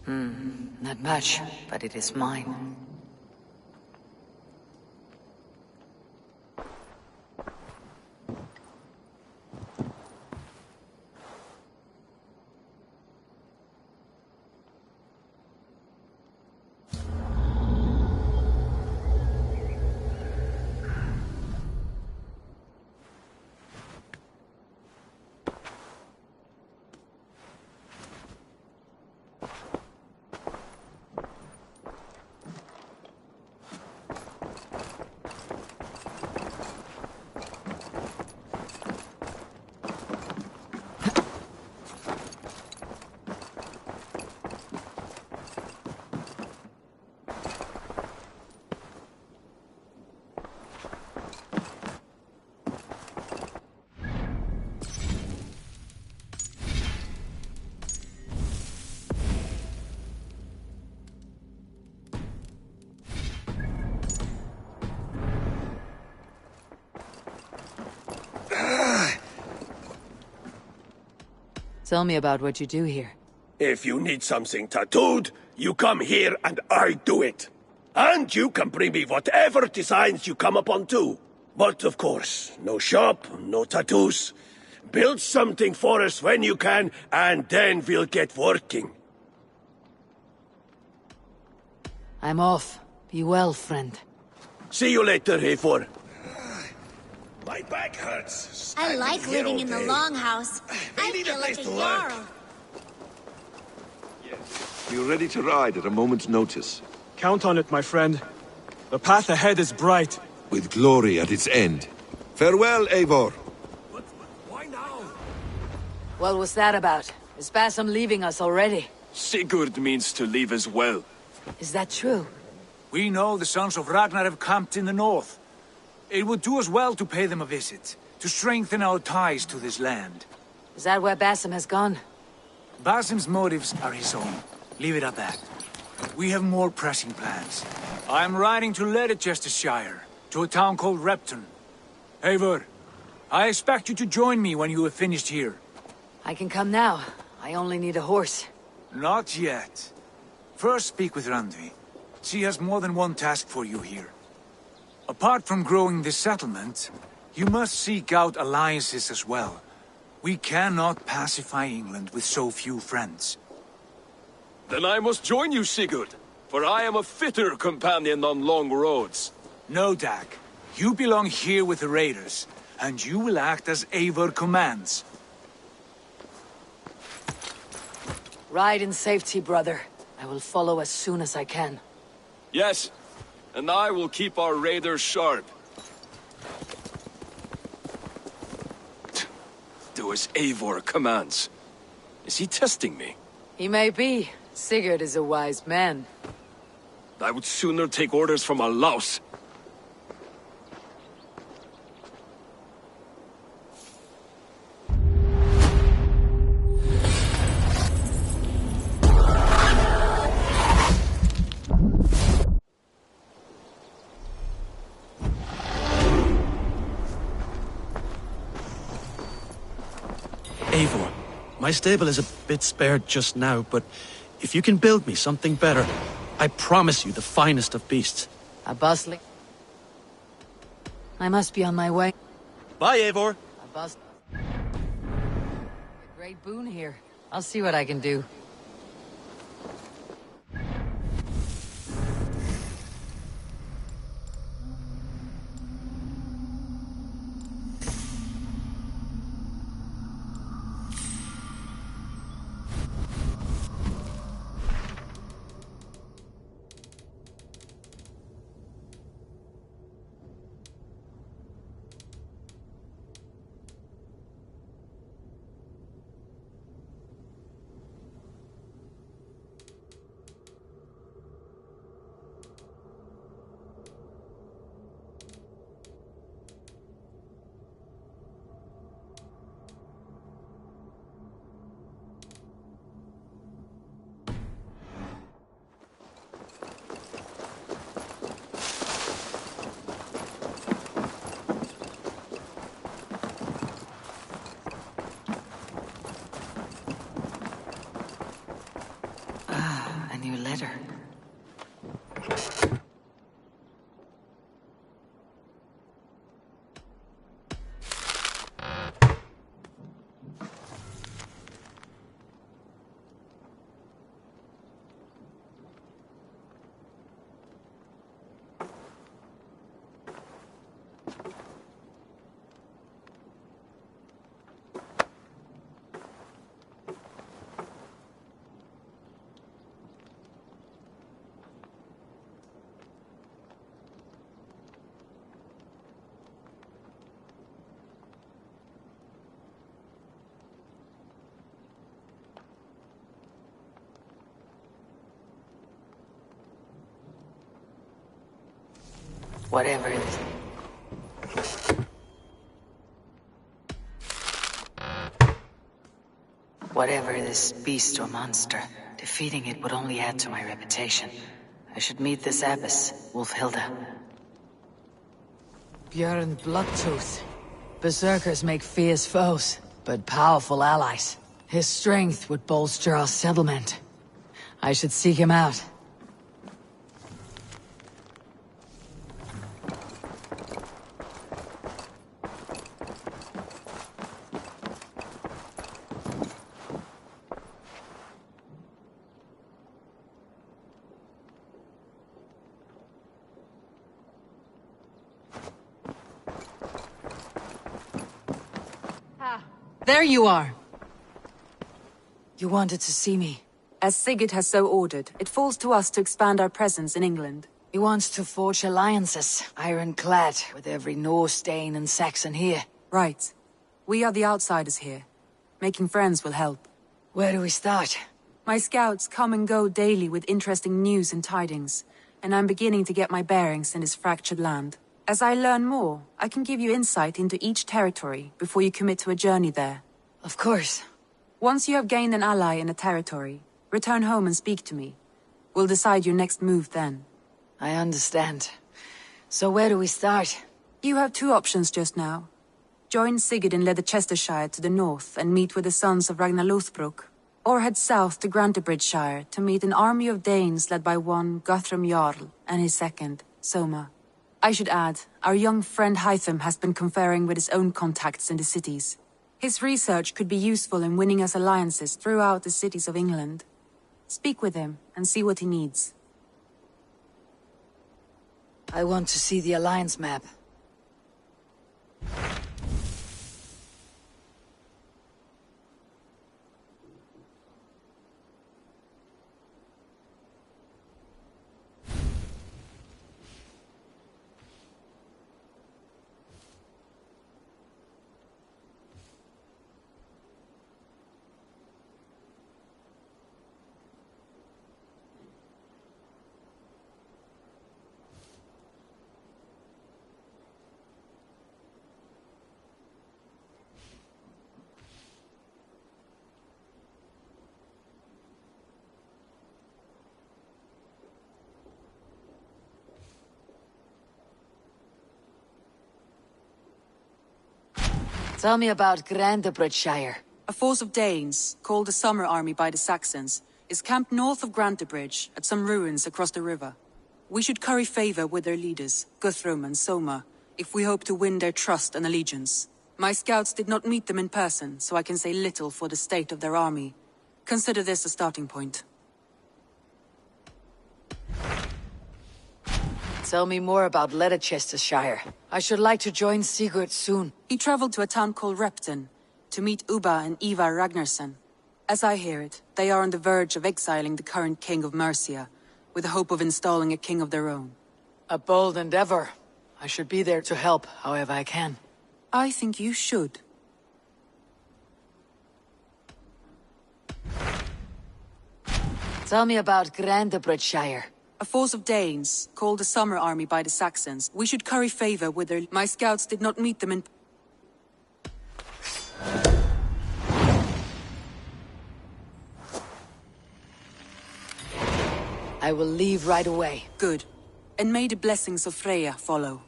Not much, but it is mine. Tell me about what you do here. If you need something tattooed, You come here and I do it. And you can bring me whatever designs you come upon too. But of course, no shop, no tattoos. Build something for us when you can, and then we'll get working. I'm off. Be well, friend. See you later, Eivor. My back hurts. I like Standing here living all in the day. longhouse. I need a feel like place a to work. jarl. You're ready to ride at a moment's notice. Count on it, my friend. The path ahead is bright. With glory at its end. Farewell, Eivor. What was that about? Is Bassam leaving us already? Sigurd means to leave as well. Is that true? We know the sons of Ragnar have camped in the north. It would do us well to pay them a visit, to strengthen our ties to this land. Is that where Bassam has gone? Basim's motives are his own. Leave it at that. We have more pressing plans. I'm riding to Leicestershire, to a town called Repton. Eivor, I expect you to join me when you have finished here. I can come now. I only need a horse. Not yet. First speak with Randvi. She has more than one task for you here. Apart from growing this settlement, you must seek out alliances as well. We cannot pacify England with so few friends. Then I must join you, Sigurd, for I am a fitter companion on long roads. No, Dag. You belong here with the raiders, and you will act as Eivor commands. Ride in safety, brother. I will follow as soon as I can. Yes, and I will keep our raiders sharp. Do as Eivor commands. Is he testing me? He may be. Sigurd is a wise man. I would sooner take orders from a louse. Eivor, my stable is a bit spared just now, but if you can build me something better, I promise you the finest of beasts. A bustling. I must be on my way. Bye, Eivor. A bust. A great boon here. I'll see what I can do. Letter. Whatever it is. Whatever this beast or monster, defeating it would only add to my reputation. I should meet this abbess, Wolfhilda. Björn Bloodtooth. Berserkers make fierce foes, but powerful allies. His strength would bolster our settlement. I should seek him out. There you are. You wanted to see me. As Sigurd has so ordered, it falls to us to expand our presence in England. He wants to forge alliances, ironclad, with every Norse, Dane, and Saxon here. Right. We are the outsiders here. Making friends will help. Where do we start? My scouts come and go daily with interesting news and tidings, and I'm beginning to get my bearings in this fractured land. As I learn more, I can give you insight into each territory before you commit to a journey there. Of course. Once you have gained an ally in a territory, return home and speak to me. We'll decide your next move then. I understand. So where do we start? You have two options just now. Join Sigurd in Leicestershire to the north and meet with the sons of Ragnar Lothbrok, or head south to Grantebridgeshire to meet an army of Danes led by one Guthrum Jarl and his second, Soma. I should add, our young friend Hytham has been conferring with his own contacts in the cities. His research could be useful in winning us alliances throughout the cities of England. Speak with him and see what he needs. I want to see the alliance map. Tell me about Grantebridgeshire. A force of Danes, called the Summer Army by the Saxons, is camped north of Grantebridge at some ruins across the river. We should curry favor with their leaders, Guthrum and Soma, if we hope to win their trust and allegiance. My scouts did not meet them in person, so I can say little for the state of their army. Consider this a starting point. Tell me more about Leicestershire. I should like to join Sigurd soon. He traveled to a town called Repton to meet Ubba and Ivar Ragnarsson. As I hear it, they are on the verge of exiling the current king of Mercia, with the hope of installing a king of their own. A bold endeavor. I should be there to help, however I can. I think you should. Tell me about Grantebridgeshire. A force of Danes, called the Summer Army by the Saxons. We should curry favor with their... My scouts did not meet them in... I will leave right away. Good. And may the blessings of Freya follow.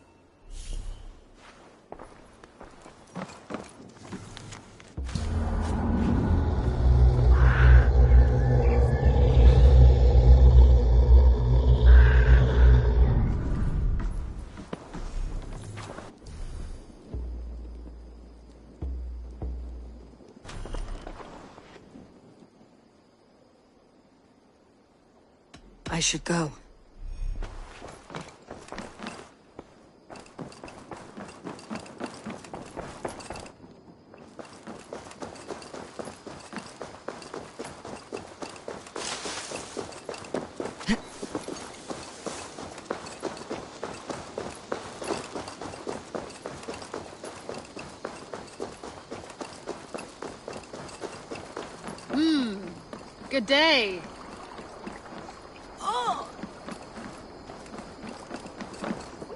I should go. Good day.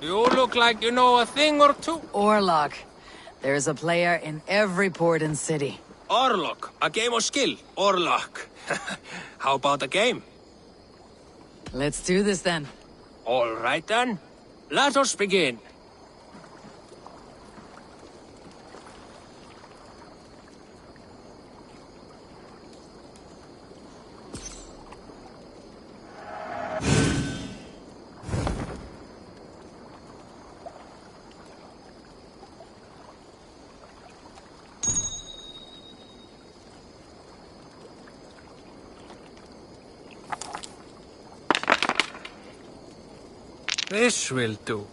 You look like you know a thing or two. Orlok. There is a player in every port and city. Orlok, a game of skill. Orlok. How about a game? Let's do this then. All right then. Let us begin. This will do.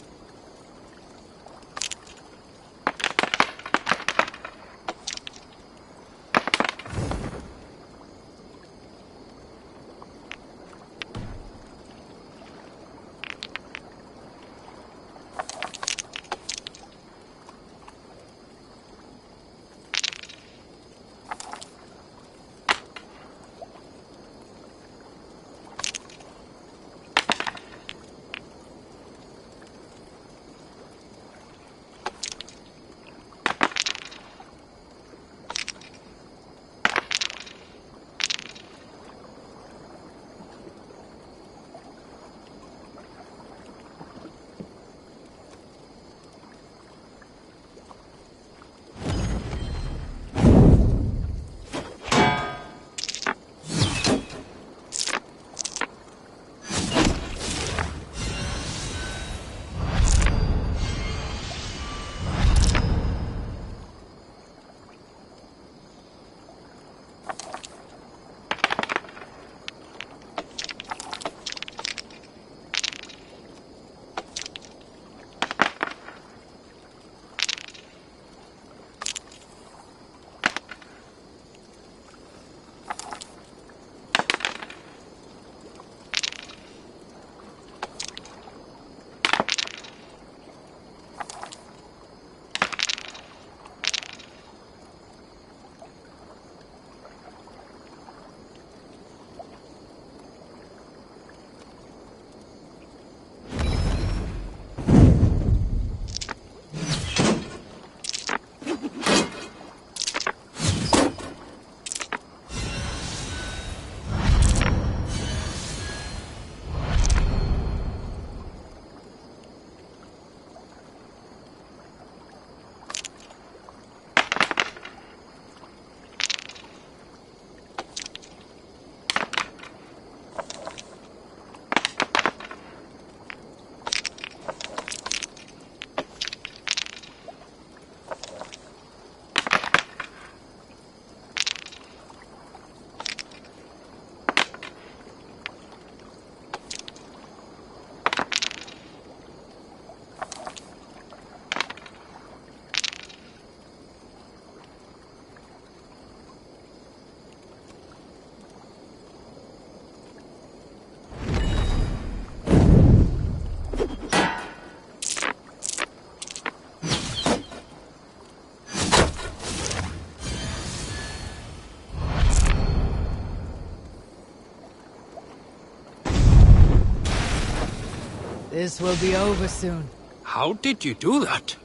This will be over soon. How did you do that?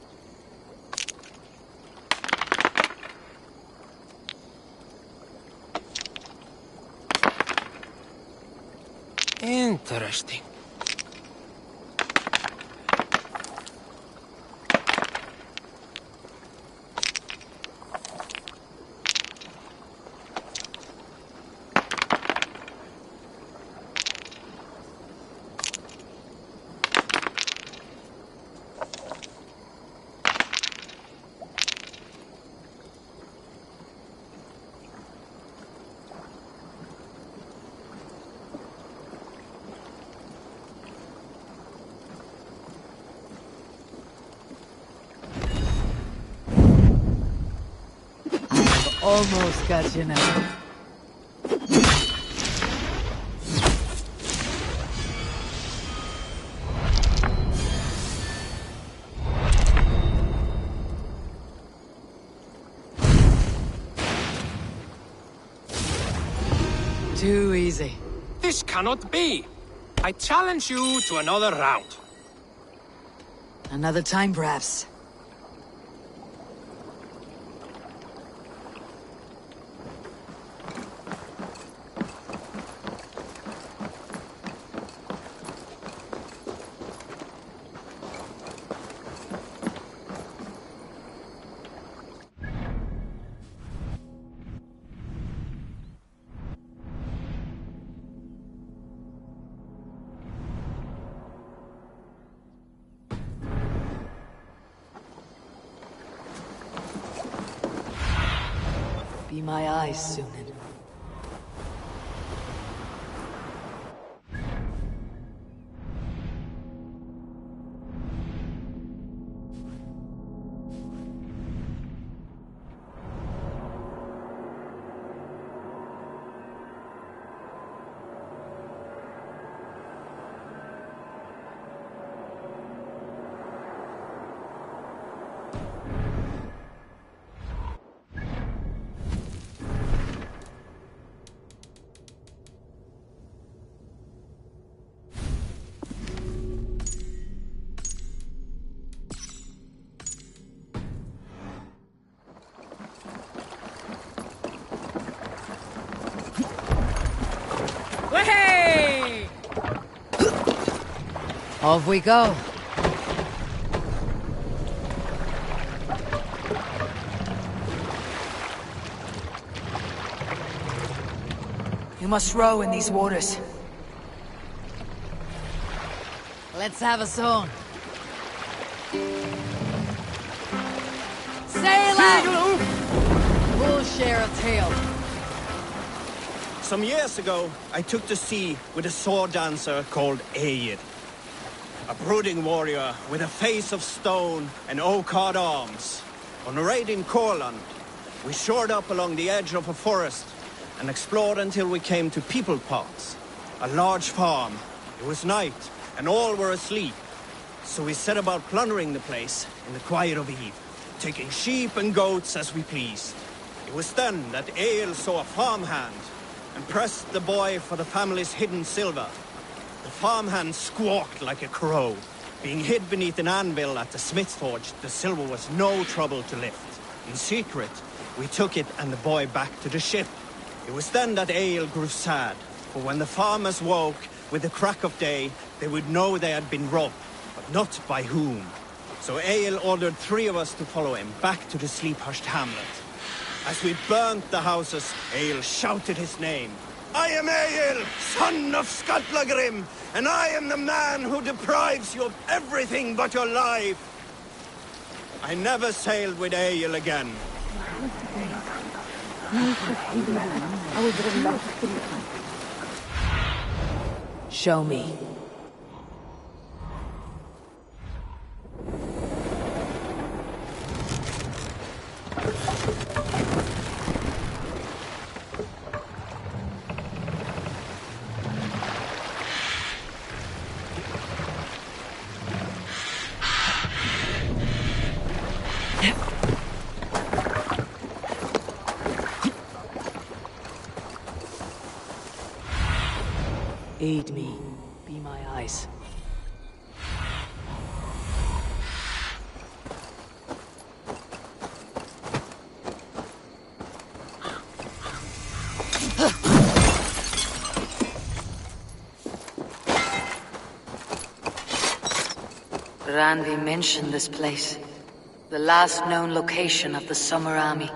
Interesting. Almost got you now. Too easy. This cannot be. I challenge you to another round. Another time, perhaps. Be my eyes, Sunan. Off we go. You must row in these waters. Let's have a song. Sail out! We'll share a tale. Some years ago, I took to sea with a sword dancer called Aed. A brooding warrior with a face of stone and oak-hard arms. On a raid in Courland, we shored up along the edge of a forest and explored until we came to People Parts, a large farm. It was night, and all were asleep. So we set about plundering the place in the quiet of eve, taking sheep and goats as we pleased. It was then that Ale saw a farmhand and pressed the boy for the family's hidden silver. The farmhand squawked like a crow. Being hid beneath an anvil at the smith's forge, the silver was no trouble to lift. In secret, we took it and the boy back to the ship. It was then that Ale grew sad, for when the farmers woke with the crack of day, they would know they had been robbed, but not by whom. So Ale ordered 3 of us to follow him back to the sleep-hushed hamlet. As we burnt the houses, Ale shouted his name. I am Ale, son of Skatlagrim, and I am the man who deprives you of everything but your life. I never sailed with Ale again. Show me. Aid me. Be my eyes. Randy mentioned this place. The last known location of the Summer Army.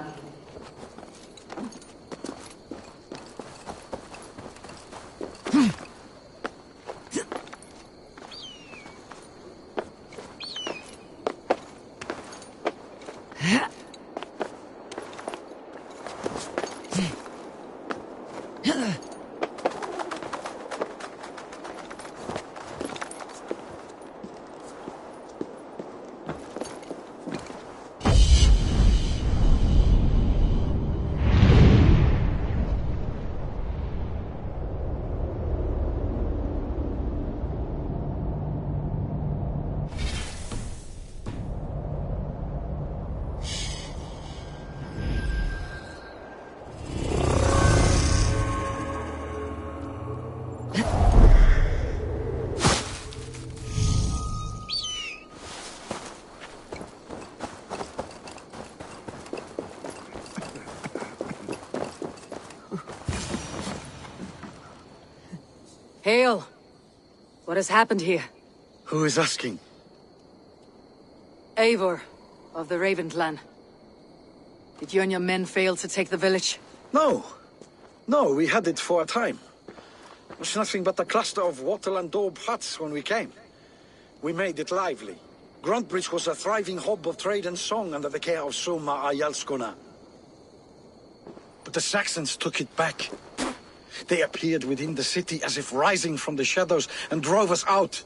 Hale! What has happened here? Who is asking? Eivor, of the Raven clan. Did you and your men fail to take the village? No. No, we had it for a time. It was nothing but a cluster of wattle and daub huts when we came. We made it lively. Gruntbridge was a thriving hub of trade and song under the care of Soma Ayalskona. But the Saxons took it back. They appeared within the city as if rising from the shadows and drove us out.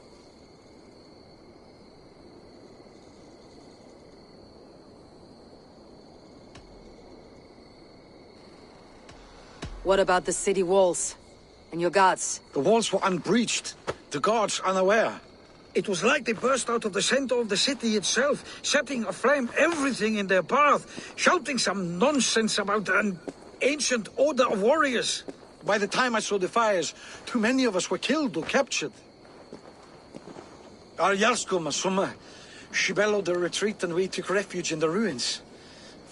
What about the city walls? And your guards? The walls were unbreached. The guards unaware. It was like they burst out of the center of the city itself, setting aflame everything in their path, shouting some nonsense about an ancient order of warriors. By the time I saw the fires, too many of us were killed or captured. Our Yarsko Masuma, she bellowed a retreat and we took refuge in the ruins.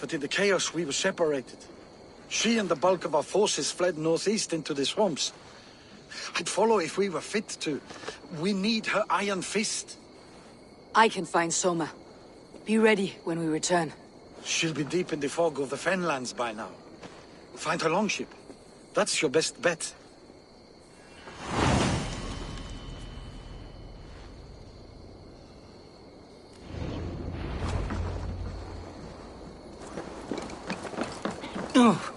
But in the chaos we were separated. She and the bulk of our forces fled northeast into the swamps. I'd follow if we were fit to. We need her iron fist. I can find Soma. Be ready when we return. She'll be deep in the fog of the Fenlands by now. Find her longship. That's your best bet. Oh.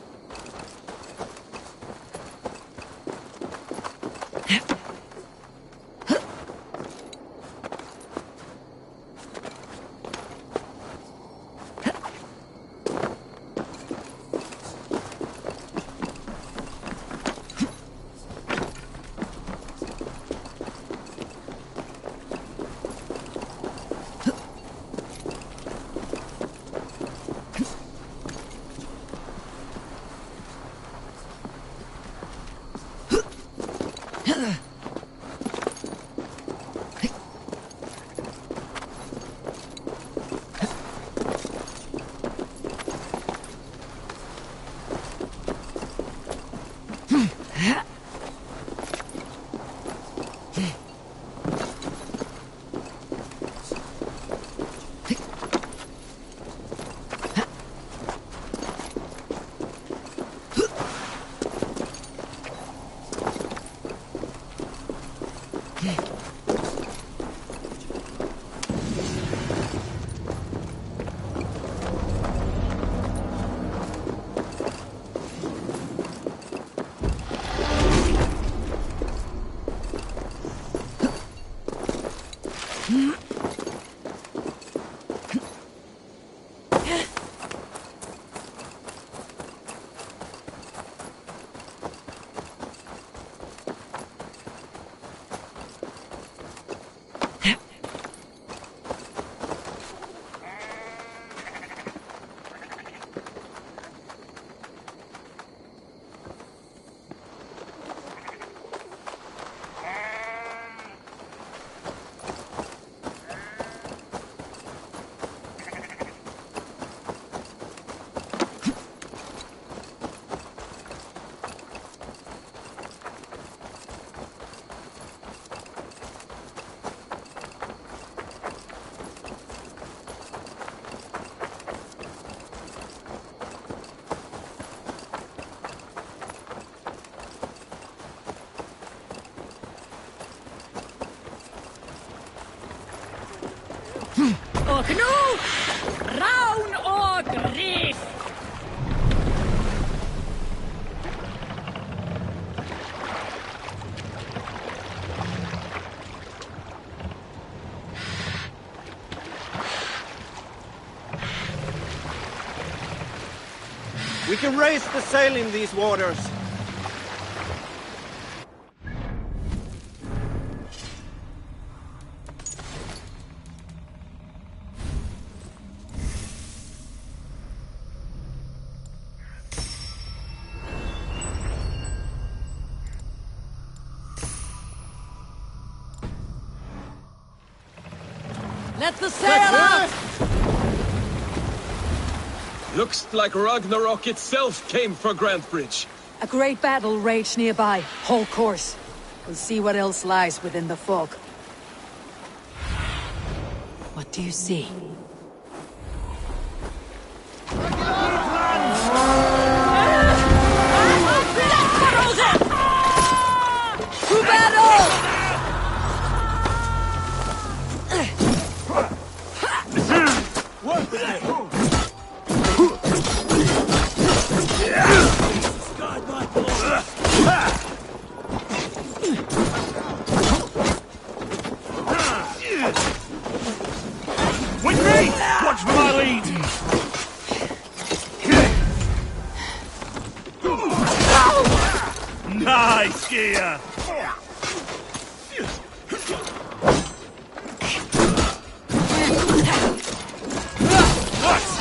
Och nu, Raun och Griff! We can raise the sail in these waters. Let the sail out! Looks like Ragnarok itself came for Grantbridge. A great battle raged nearby. Hold course. We'll see what else lies within the fog. What do you see? To battle! With me! Watch for my lead! Nice gear!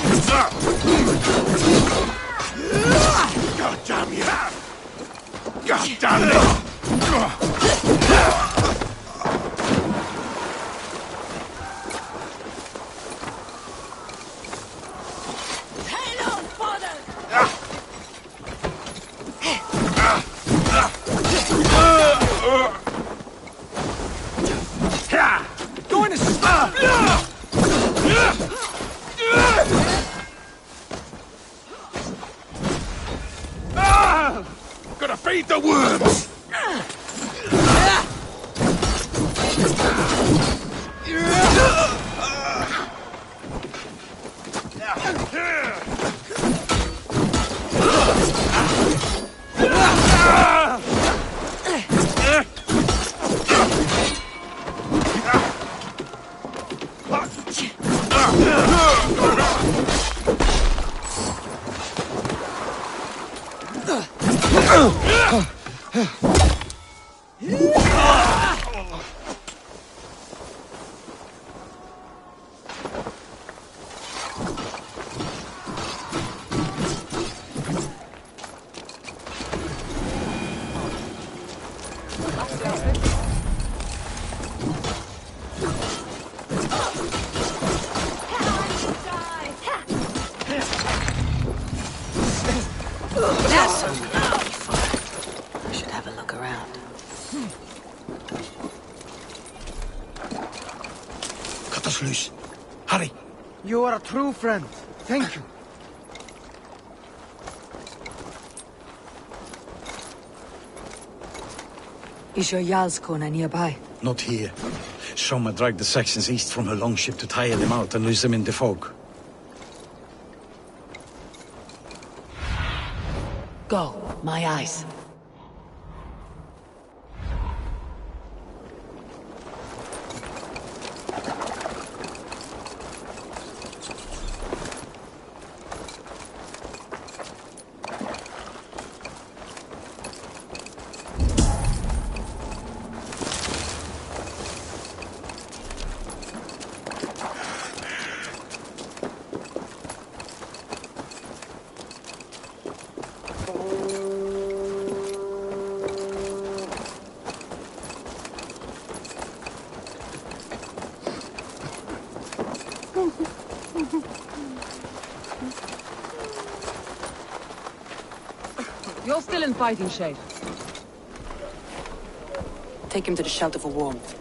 What's up? God damn you! God damn it! cut us loose. Hurry. You are a true friend. Thank you. Is your Jarlskona nearby? Not here. Soma dragged the Saxons east from her longship to tire them out and lose them in the fog. Go, my eyes. You're still in fighting shape. Take him to the shelter for warmth.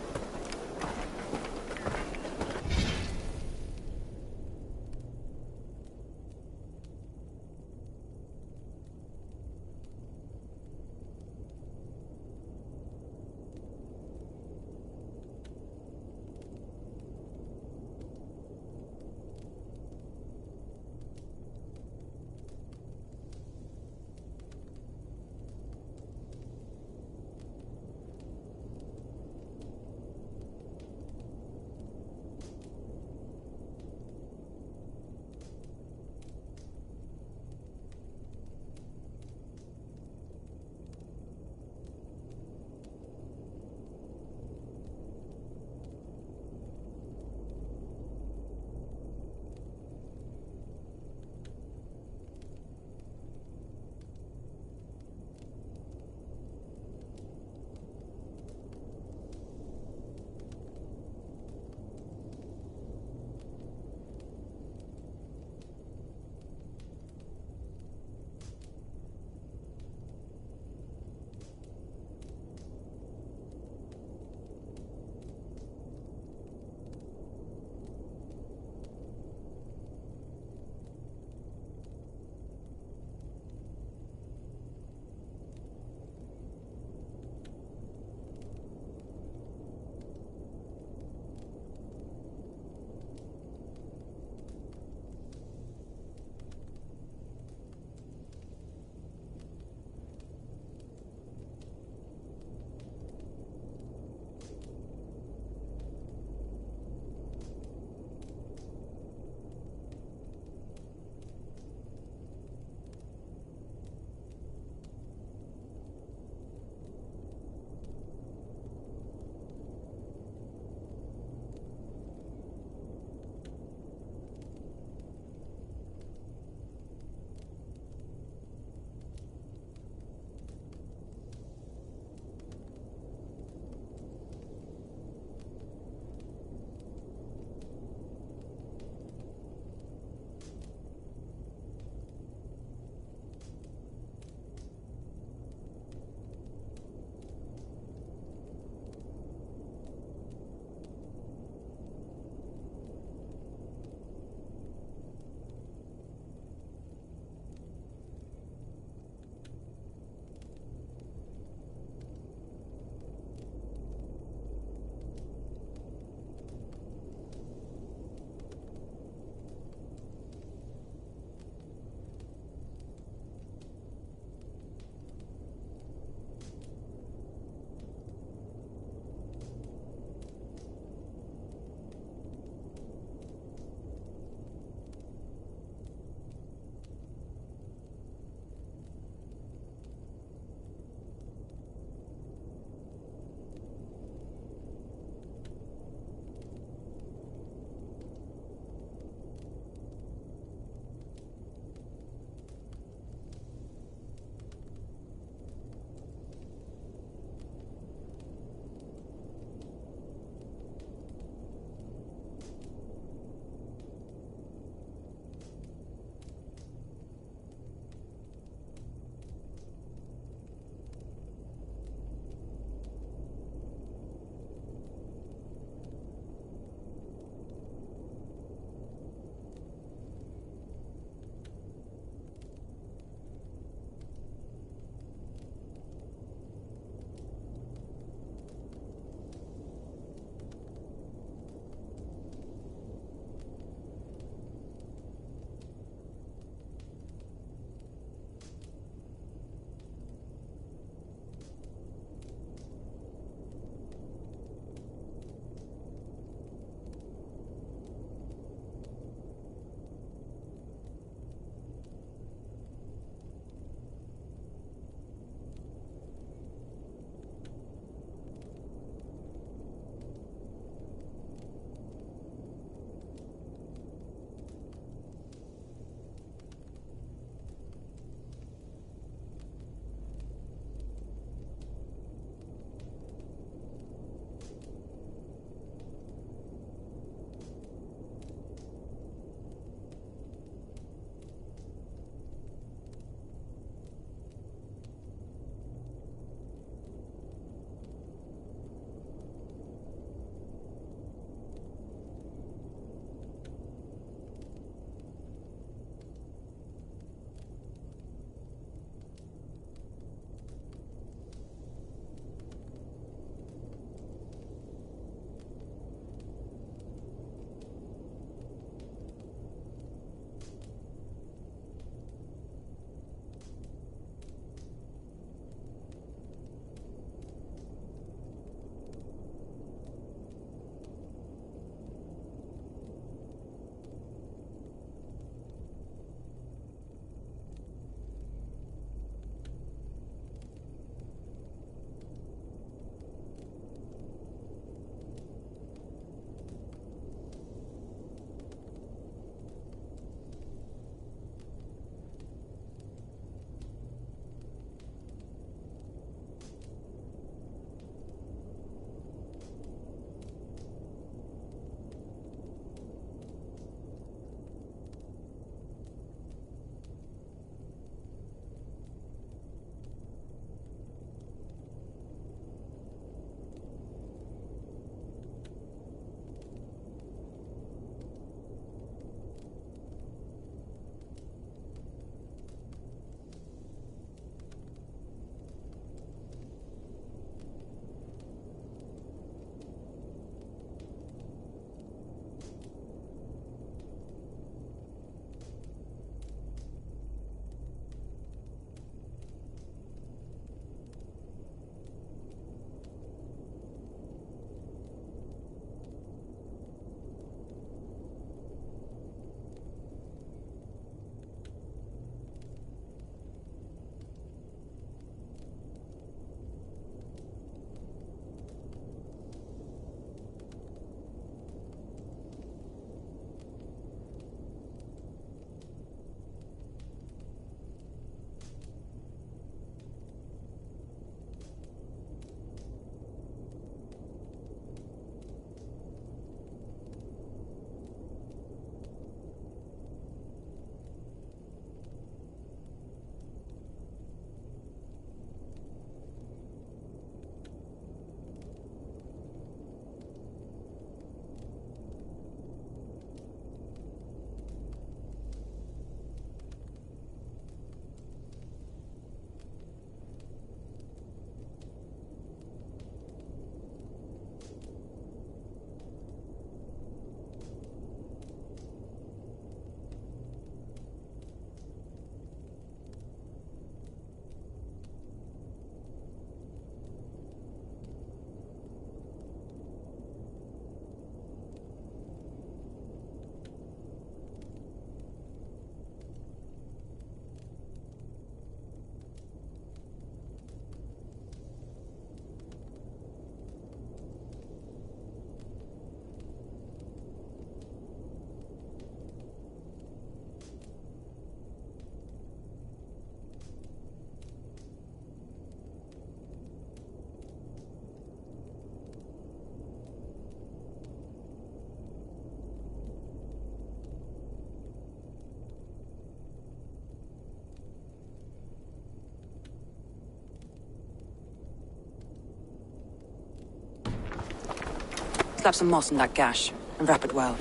Slap some moss in that gash, and wrap it well.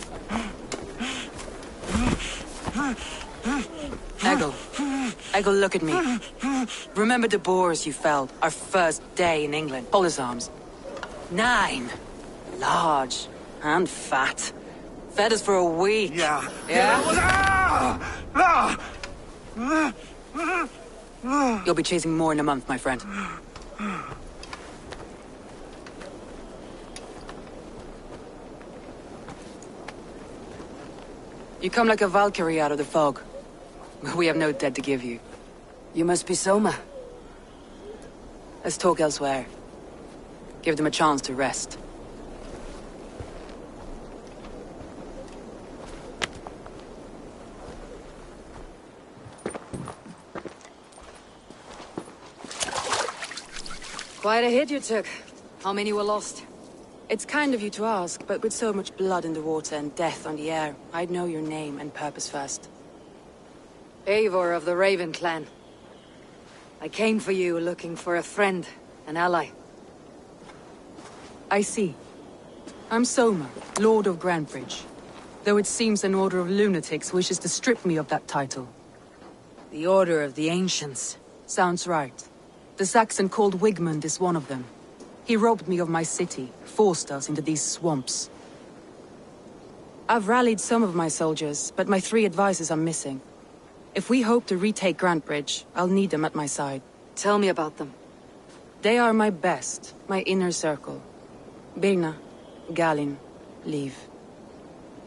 Eggle, look at me. Remember the boars you felled, our first day in England? Hold his arms. 9. Large. And fat. Fed us for a week. Yeah. You'll be chasing more in a month, my friend. You come like a Valkyrie out of the fog. We have no dead to give you. You must be Soma. Let's talk elsewhere. Give them a chance to rest. Quite a hit you took. How many were lost? It's kind of you to ask, but with so much blood in the water and death on the air, I'd know your name and purpose first. Eivor of the Raven clan. I came for you looking for a friend, an ally. I see. I'm Soma, Lord of Grantebridge. Though it seems an order of lunatics wishes to strip me of that title. The Order of the Ancients. Sounds right. The Saxon called Wigmund is one of them. He robbed me of my city, forced us into these swamps. I've rallied some of my soldiers, but my 3 advisors are missing. If we hope to retake Grantebridge, I'll need them at my side. Tell me about them. They are my best, my inner circle. Birna, Galin, Liv.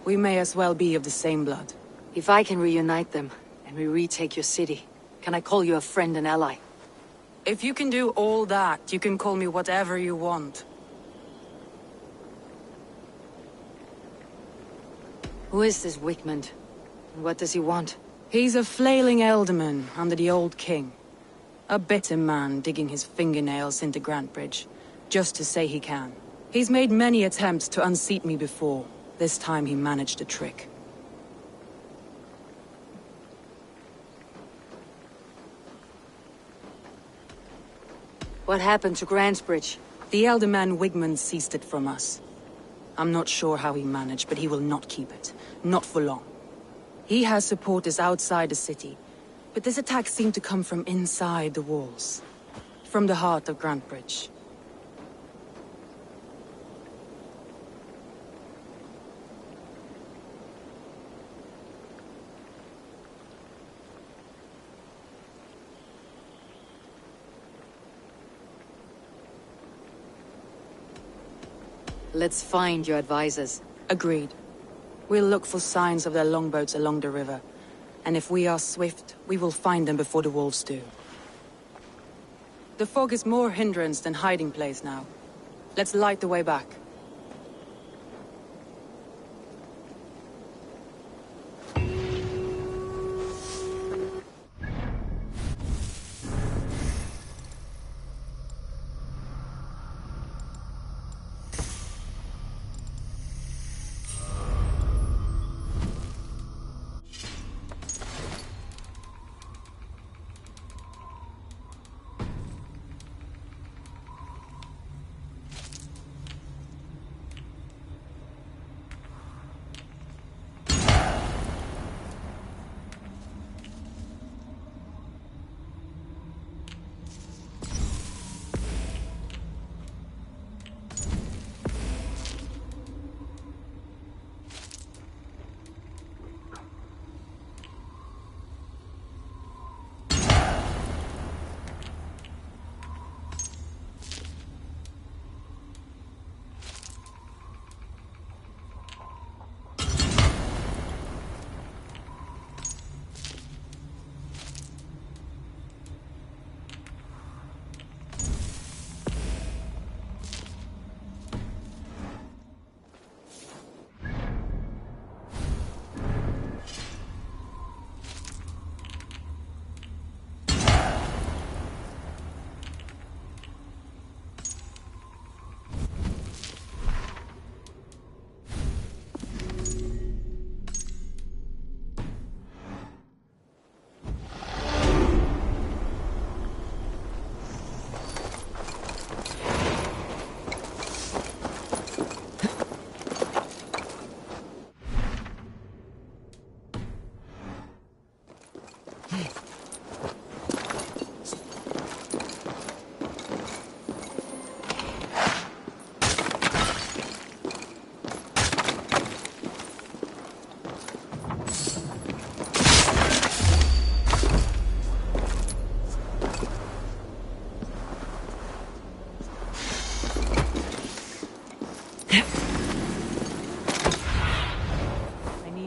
We may as well be of the same blood. If I can reunite them, and we retake your city, can I call you a friend and ally? If you can do all that, you can call me whatever you want. Who is this Wigmund? And what does he want? He's a flailing elderman under the old king. A bitter man digging his fingernails into Grantebridge, just to say he can. He's made many attempts to unseat me before. This time he managed the trick. What happened to Grantebridge? The elder man Wigmund seized it from us. I'm not sure how he managed, but he will not keep it. Not for long. He has supporters outside the city, but this attack seemed to come from inside the walls. From the heart of Grantebridge. Let's find your advisors. Agreed. We'll look for signs of their longboats along the river. And if we are swift, we will find them before the wolves do. The fog is more hindrance than hiding place now. Let's light the way back.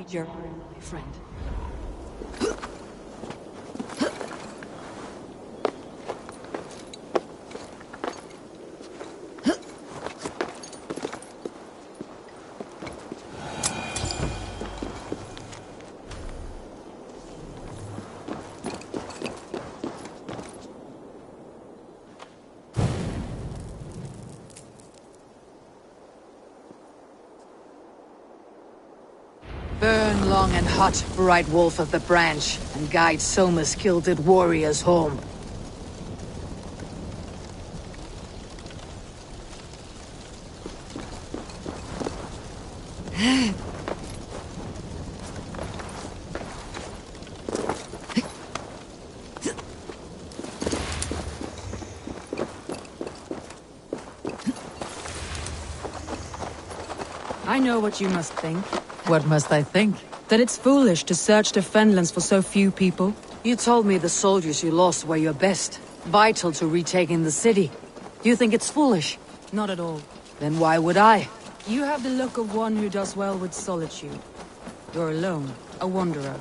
journey, my friend. Burn long and hot, bright wolf of the branch, and guide Soma's gilded warriors home. I know what you must think. What must I think? That it's foolish to search the Fenlands for so few people. You told me the soldiers you lost were your best, vital to retaking the city. Do you think it's foolish? Not at all. Then why would I? You have the look of one who does well with solitude. You're alone, a wanderer.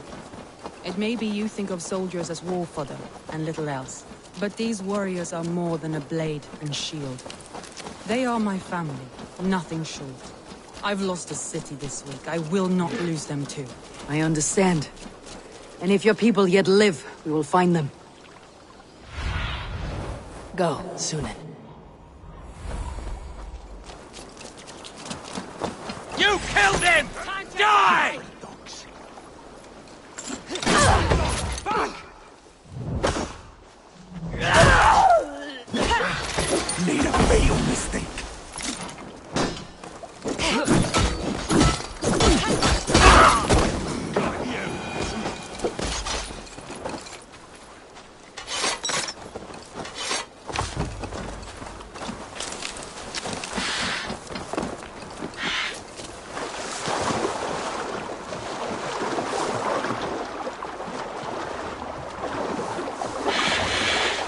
It may be you think of soldiers as war fodder, and little else. But these warriors are more than a blade and shield. They are my family, nothing short. I've lost a city this week. I will not lose them too. I understand. And if your people yet live, we will find them. Go, Sunan. You killed him! Die! Made a fatal mistake.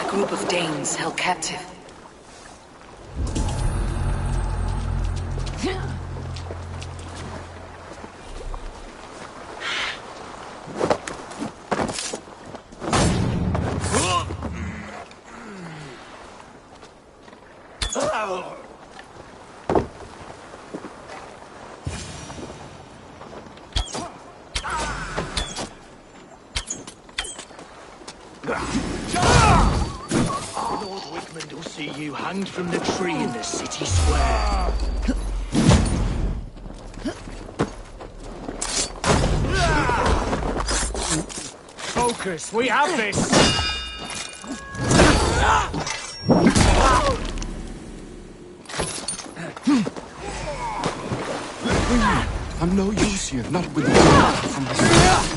A group of Danes held captive. Lord Wickman will see you hanged from the tree in the city square. Focus, we have this! I'm no use here, not with the from the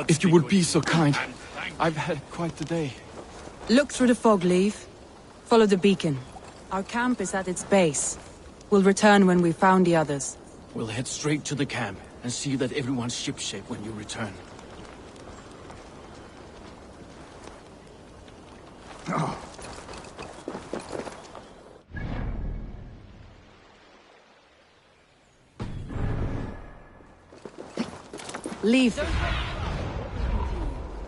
If you would be so kind. I've had quite the day. Look through the fog, Leaf. Follow the beacon. Our camp is at its base. We'll return when we've found the others. We'll head straight to the camp and see that everyone's shipshape when you return. Leaf.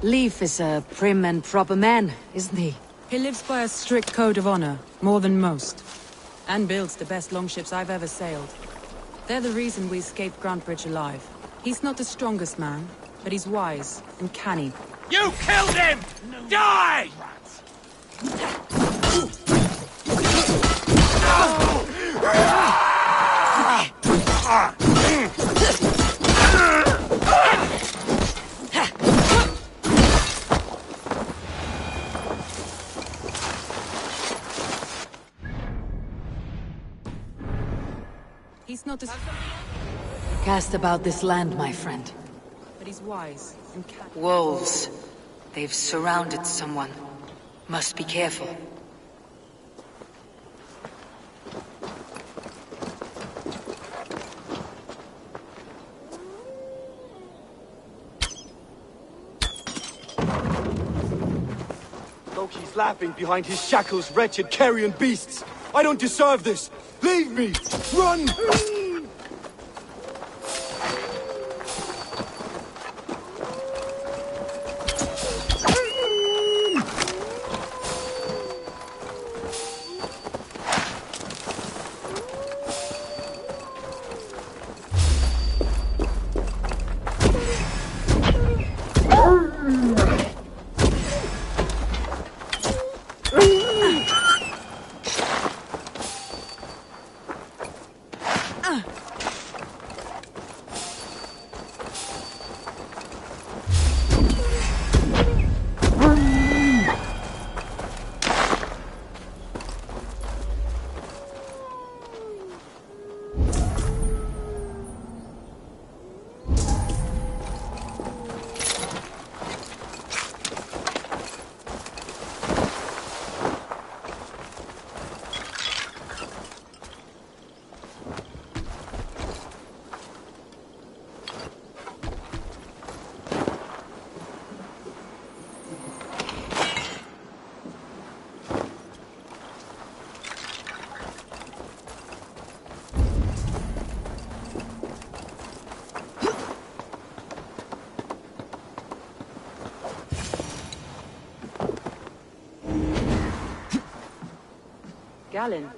Leaf is a prim and proper man, isn't he? He lives by a strict code of honor, more than most. And builds the best longships I've ever sailed. They're the reason we escaped Grantbridge alive. He's not the strongest man, but he's wise and canny. You killed him! Die! He's not as... Cast about this land, my friend. but he's wise and wolves. They've surrounded someone. Must be careful. Loki's laughing behind his shackles, wretched carrion beasts. I don't deserve this. Leave me! Run! Galen,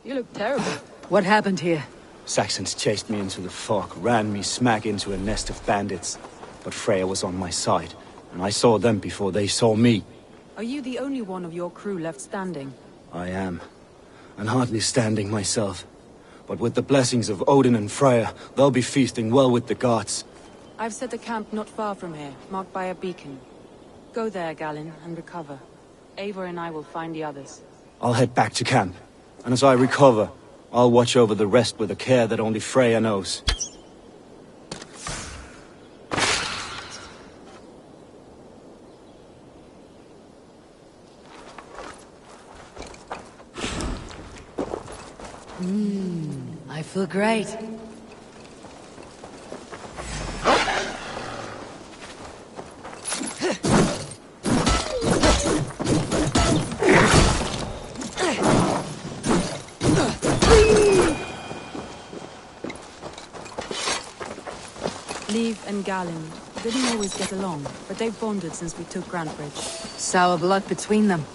you look terrible. What happened here? Saxons chased me into the fog, ran me smack into a nest of bandits. But Freya was on my side, and I saw them before they saw me. Are you the only one of your crew left standing? I am, and hardly standing myself. But with the blessings of Odin and Freya, they'll be feasting well with the gods. I've set a camp not far from here, marked by a beacon. Go there, Galen, and recover. Eivor and I will find the others. I'll head back to camp, and as I recover, I'll watch over the rest with a care that only Freya knows. I feel great. Liv and Galen didn't always get along, but they've bonded since we took Grantbridge. Sour blood between them.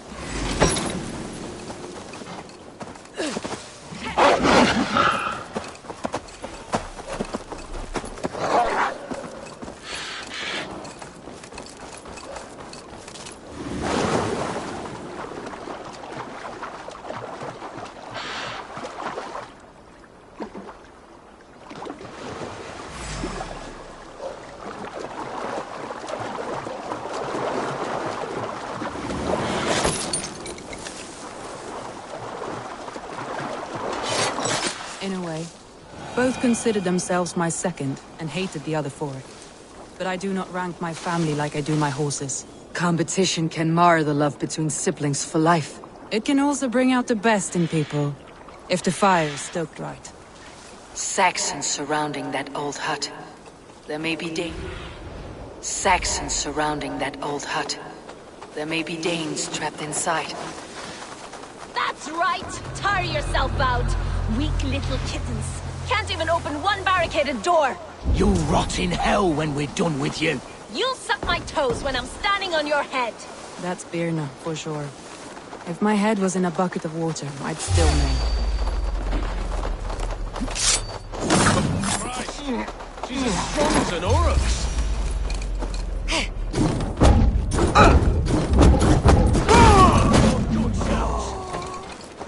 In a way. Both considered themselves my second, and hated the other for it. But I do not rank my family like I do my horses. Competition can mar the love between siblings for life. It can also bring out the best in people, if the fire is stoked right. Saxons surrounding that old hut. There may be Saxons surrounding that old hut. There may be Danes trapped inside. That's right! Tire yourself out! Weak little kittens. Can't even open one barricaded door! You'll rot in hell when we're done with you. You'll suck my toes when I'm standing on your head! That's Birna, for sure. If my head was in a bucket of water, I'd still know. She's as strong as an oryx.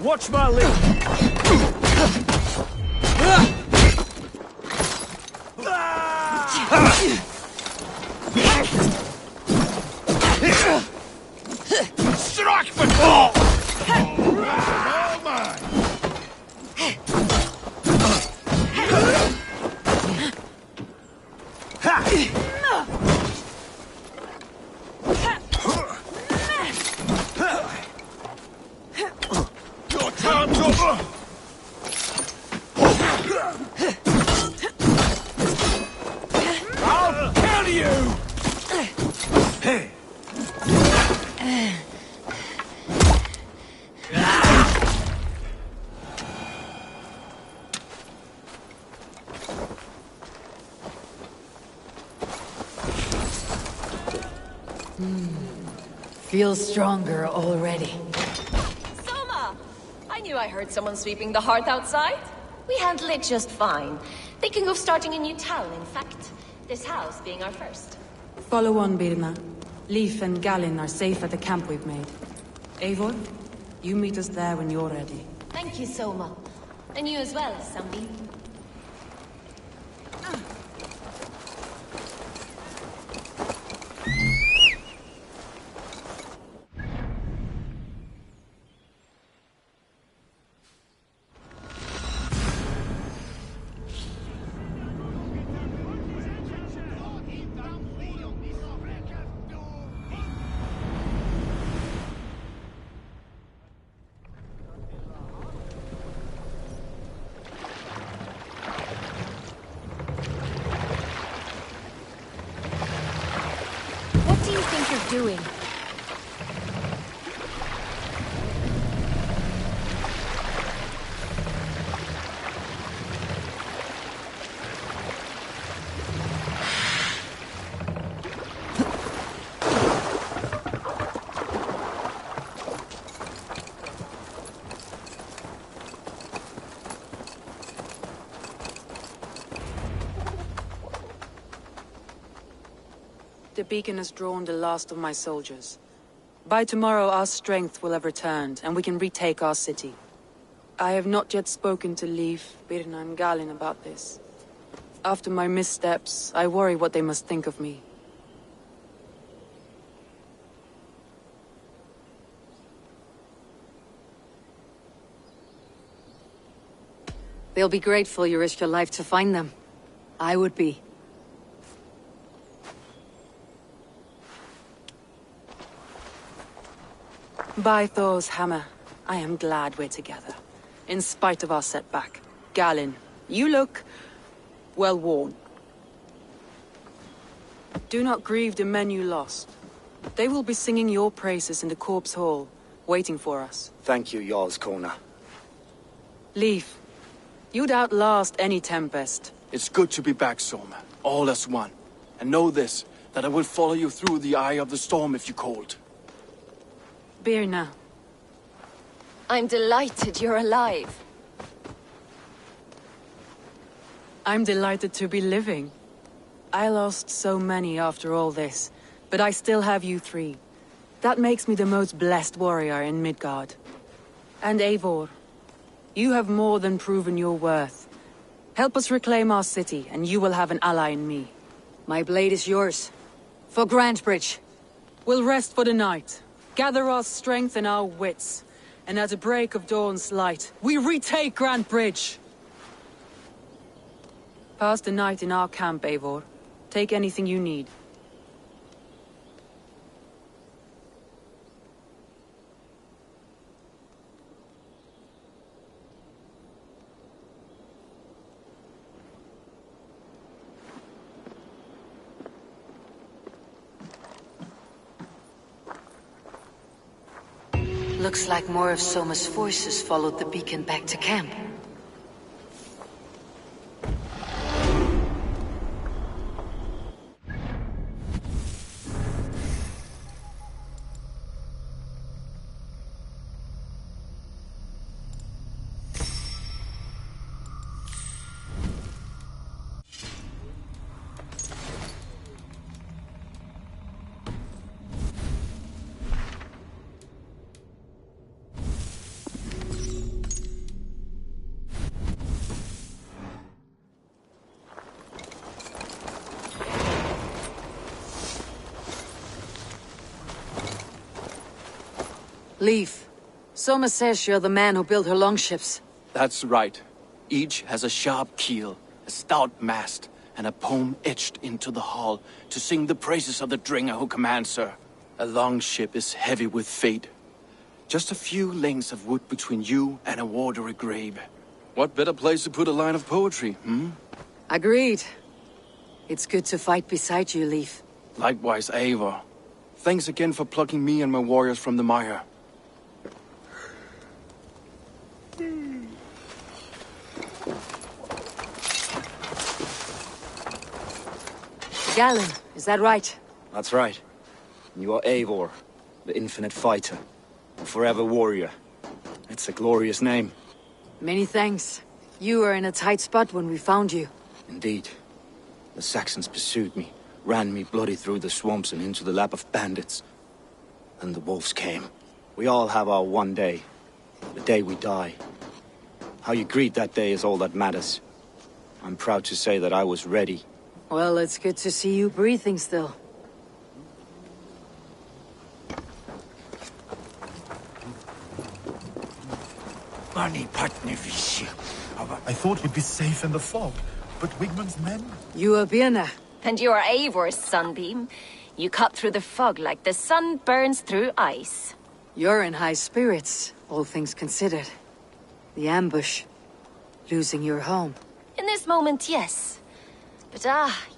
Watch my lip! Strike before! Oh my! you! Hey! Feels stronger already. Soma! I knew I heard someone sweeping the hearth outside. We handle it just fine. Thinking of starting a new town, in fact. This house being our first. Follow on, Birna. Leif and Gallin are safe at the camp we've made. Eivor, you meet us there when you're ready. Thank you, Soma. And you as well, Sunbeam. What do you think you're doing? The beacon has drawn the last of my soldiers. By tomorrow our strength will have returned, and we can retake our city. I have not yet spoken to Leif, Birna and Gallin about this. After my missteps, I worry what they must think of me. They'll be grateful you risked your life to find them. I would be. By Thor's hammer, I am glad we're together. In spite of our setback. Gallin, you look well worn. Do not grieve the men you lost. They will be singing your praises in the corpse hall, waiting for us. Thank you, Jarl's Kona. Leif, you'd outlast any tempest. It's good to be back, Soma. All as one. And know this, that I will follow you through the eye of the storm if you called. Birna. I'm delighted you're alive. I'm delighted to be living. I lost so many after all this, but I still have you three. That makes me the most blessed warrior in Midgard. And Eivor, you have more than proven your worth. Help us reclaim our city, and you will have an ally in me. My blade is yours. For Grantebridge. We'll rest for the night. Gather our strength and our wits. And at the break of dawn's light, we retake Grantebridge! Pass the night in our camp, Eivor. Take anything you need. Looks like more of Soma's forces followed the beacon back to camp. Leif, Soma says you're the man who built her longships. That's right. Each has a sharp keel, a stout mast, and a poem etched into the hull to sing the praises of the Dringer who commands her. A longship is heavy with fate. Just a few lengths of wood between you and a watery grave. What better place to put a line of poetry, hmm? Agreed. It's good to fight beside you, Leif. Likewise, Eivor. Thanks again for plucking me and my warriors from the mire. Galen, is that right? That's right. You are Eivor, the infinite fighter, a forever warrior. It's a glorious name. Many thanks. You were in a tight spot when we found you. Indeed. The Saxons pursued me, ran me bloody through the swamps and into the lap of bandits. Then the wolves came. We all have our one day, the day we die. How you greet that day is all that matters. I'm proud to say that I was ready. Well, it's good to see you breathing still. I thought we'd be safe in the fog, but Wigmund's men? You are Birna. And you are Eivor's sunbeam. You cut through the fog like the sun burns through ice. You're in high spirits, all things considered. The ambush. Losing your home. In this moment, yes. But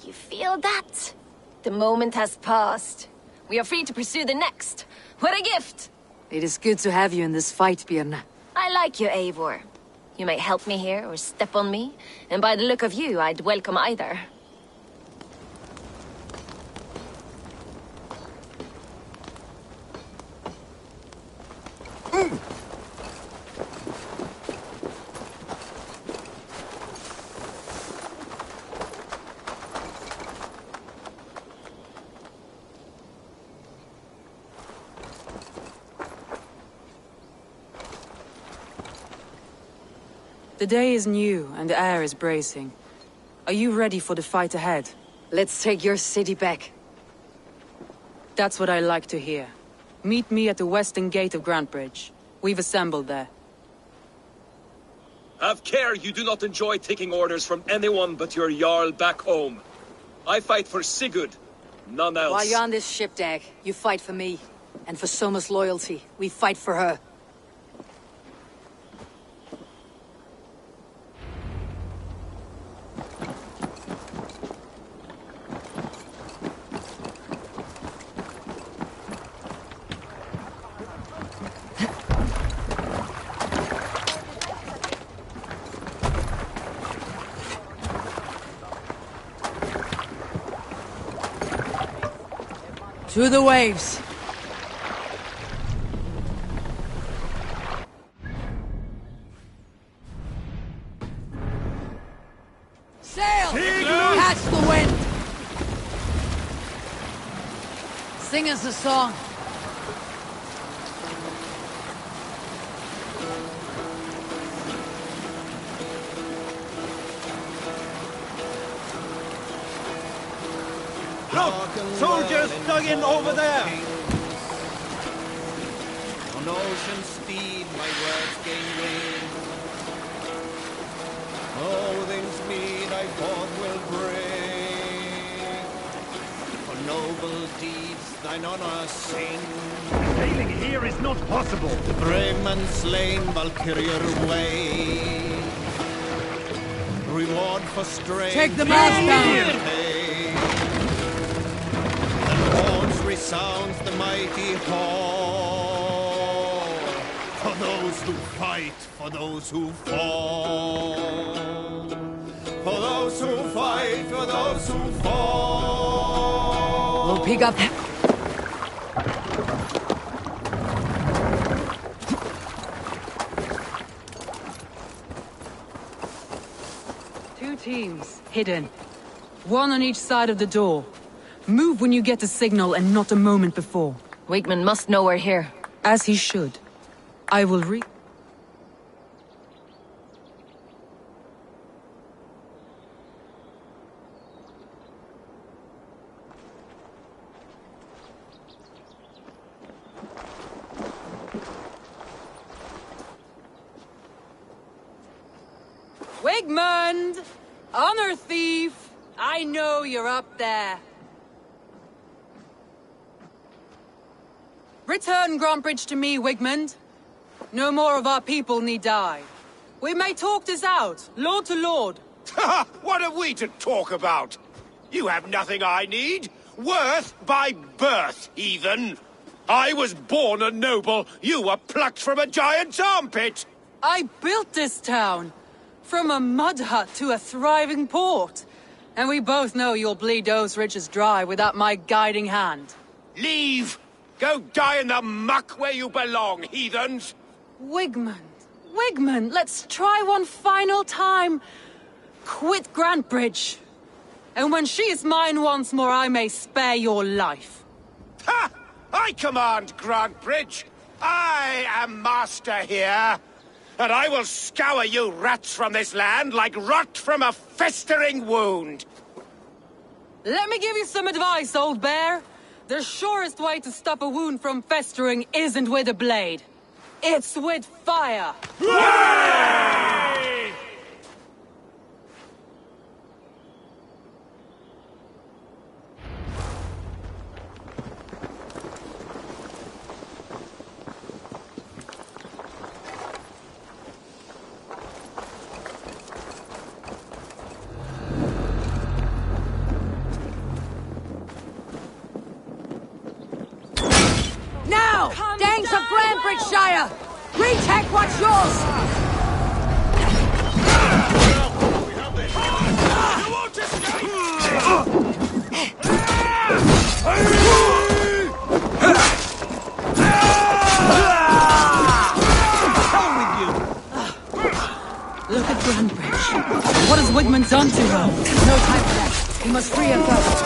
you feel that? The moment has passed. We are free to pursue the next. What a gift! It is good to have you in this fight, Birna. I like you, Eivor. You may help me here or step on me, and by the look of you, I'd welcome either. The day is new, and the air is bracing. Are you ready for the fight ahead? Let's take your city back. That's what I like to hear. Meet me at the western gate of Grantbridge. We've assembled there. Have care you do not enjoy taking orders from anyone but your Jarl back home. I fight for Sigurd, none else. While you're on this ship, Dag, you fight for me. And for Soma's loyalty, we fight for her. To the waves! Sail! Catch the wind! Sing us a song. Look! Soldiers dug in over there! On ocean steed my words gain wing. Loathing's mead I fought will bring. For noble deeds thine honor sing. Sailing here is not possible. The brave man slain Valkyrier way. Reward for strength. Take the mast down! Resounds the mighty hall. For those who fight, for those who fall. For those who fight, for those who fall. We'll pick up. Two teams, hidden. One on each side of the door. Move when you get the signal and not a moment before. Wigmund must know we're here. As he should. I will Wigmund! Honor thief! I know you're up there. Return Grantbridge to me, Wigmund. No more of our people need die. We may talk this out, lord to lord. What are we to talk about? You have nothing I need. Worth by birth, heathen. I was born a noble. You were plucked from a giant's armpit. I built this town. From a mud hut to a thriving port. And we both know you'll bleed those riches dry without my guiding hand. Leave! Go die in the muck where you belong, heathens! Wigmund, let's try one final time. Quit Grantbridge. And when she is mine once more, I may spare your life. Ha! I command Grantbridge. I am master here. And I will scour you rats from this land like rot from a festering wound. Let me give you some advice, old bear. The surest way to stop a wound from festering isn't with a blade. It's with fire. Now! Danes of Grantbridgeshire! Retake what's yours! You won't Look at Grantbridge. What has Wigmund done to her? No time for that. We must free her first.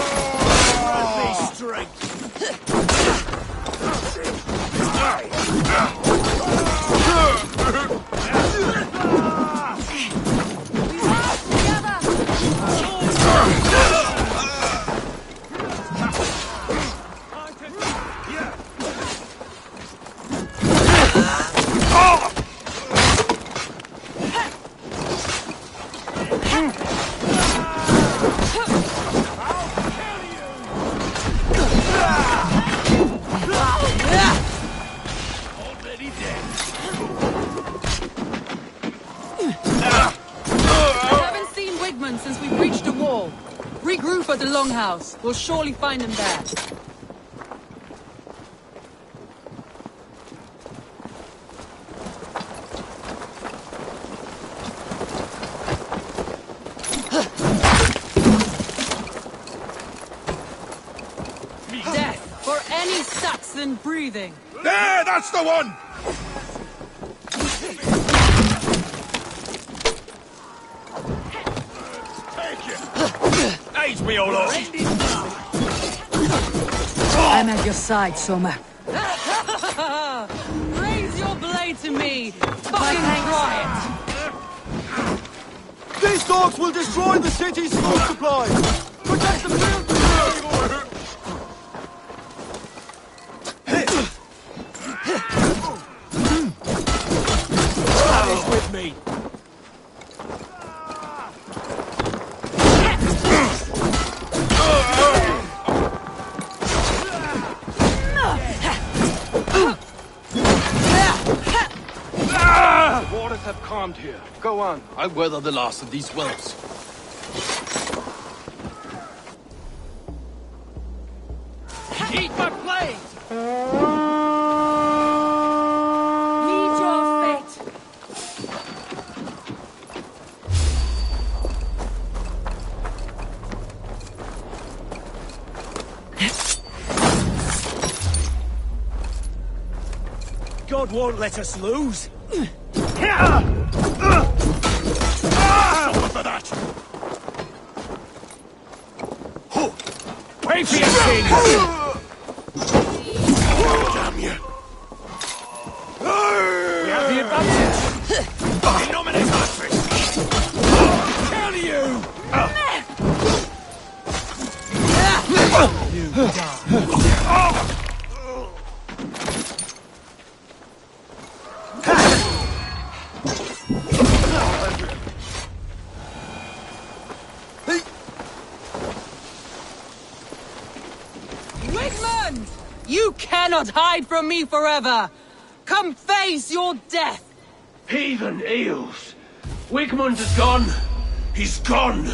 Since we breached the wall. Regroup at the Longhouse. We'll surely find him there. Death for any Saxon breathing. There, that's the one! Aid me, O Lord! I'm at your side, Soma. Raise your blade to me! Fucking try it! These dogs will destroy the city's food supply! Protect the field! That is with me! The waters have calmed here. Go on. I'll weather the last of these whelps. Eat my blade! Meet your fate! God won't let us lose. For that! Wait for your king! Damn you! We have the advantage! In nomine Patris! Kill you! You die. Wigmund! You cannot hide from me forever! Come face your death! Heathen eels! Wigmund is gone! He's gone!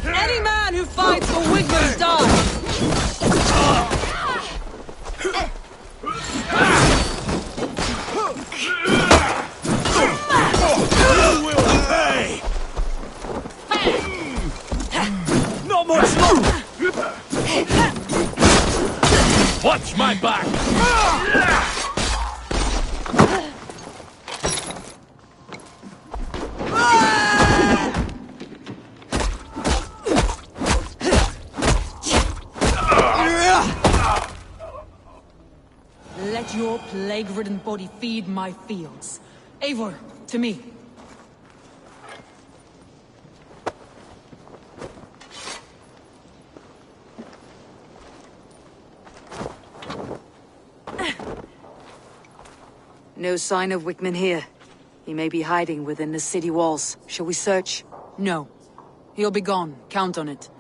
Any man who fights for Wigmund dies! You will pay! Not much longer! Watch my back! Let your plague-ridden body feed my fields. Eivor, to me. No sign of Wickman here. He may be hiding within the city walls. Shall we search? No. He'll be gone. Count on it.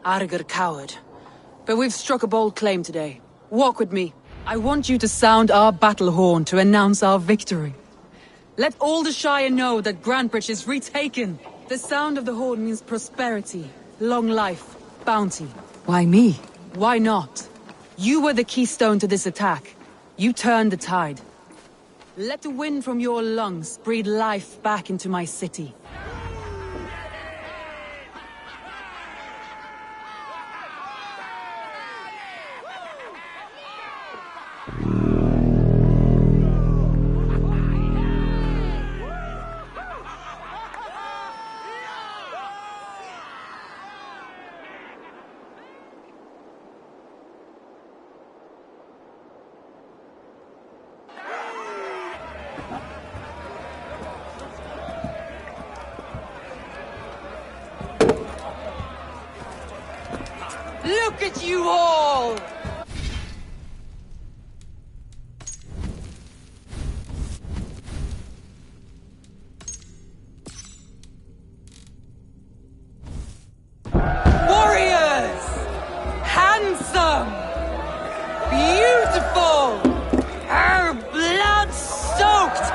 Arger coward. But we've struck a bold claim today. Walk with me. I want you to sound our battle horn to announce our victory. Let all the Shire know that Grantbridge is retaken. The sound of the horn means prosperity, long life, bounty. Why me? Why not? You were the keystone to this attack. You turned the tide. Let the wind from your lungs breathe life back into my city. Look at you all! Warriors! Handsome! Beautiful! Her blood-soaked!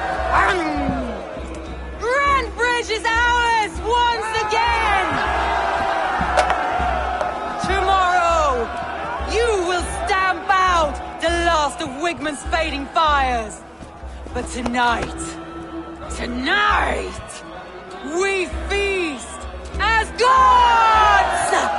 Grantbridge is ours once again! Tomorrow, you will stamp out the last of Wigmund's fading fires. But tonight, we feast as gods!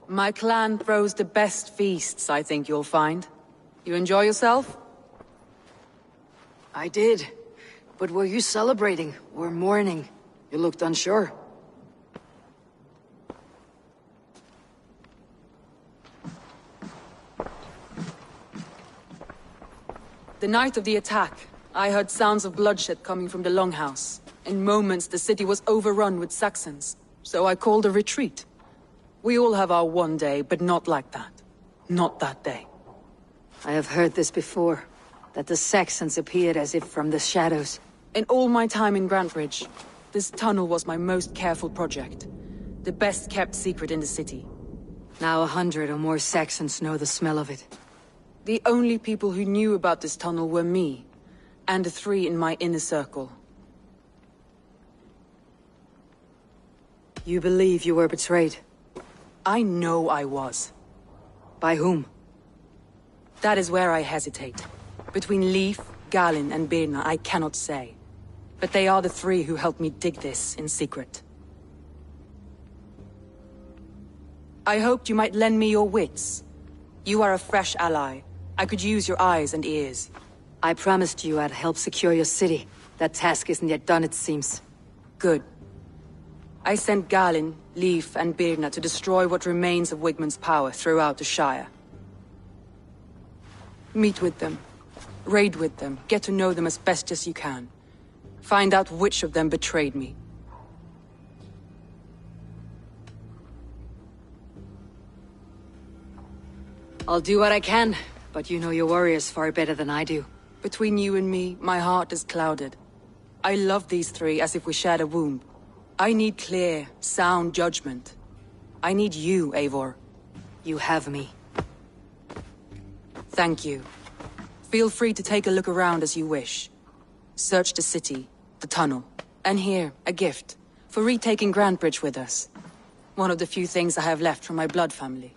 My clan throws the best feasts, I think you'll find. You enjoy yourself? I did. But were you celebrating or mourning? You looked unsure. The night of the attack, I heard sounds of bloodshed coming from the Longhouse. In moments, the city was overrun with Saxons, so I called a retreat. We all have our one day, but not like that. Not that day. I have heard this before, that the Saxons appeared as if from the shadows. In all my time in Grantbridge, this tunnel was my most careful project. The best kept secret in the city. Now 100 or more Saxons know the smell of it. The only people who knew about this tunnel were me, and the 3 in my inner circle. You believe you were betrayed? I know I was. By whom? That is where I hesitate. Between Leif, Galin, and Birna, I cannot say. But they are the 3 who helped me dig this in secret. I hoped you might lend me your wits. You are a fresh ally, I could use your eyes and ears. I promised you I'd help secure your city. That task isn't yet done, it seems. Good. I sent Galin, Leif, and Birna to destroy what remains of Wigmund's power throughout the Shire. Meet with them. Raid with them. Get to know them as best as you can. Find out which of them betrayed me. I'll do what I can, but you know your warriors far better than I do. Between you and me, my heart is clouded. I love these three as if we shared a womb. I need clear, sound judgment. I need you, Eivor. You have me. Thank you. Feel free to take a look around as you wish. Search the city, the tunnel, and here, a gift, for retaking Grantebridge with us. One of the few things I have left from my blood family.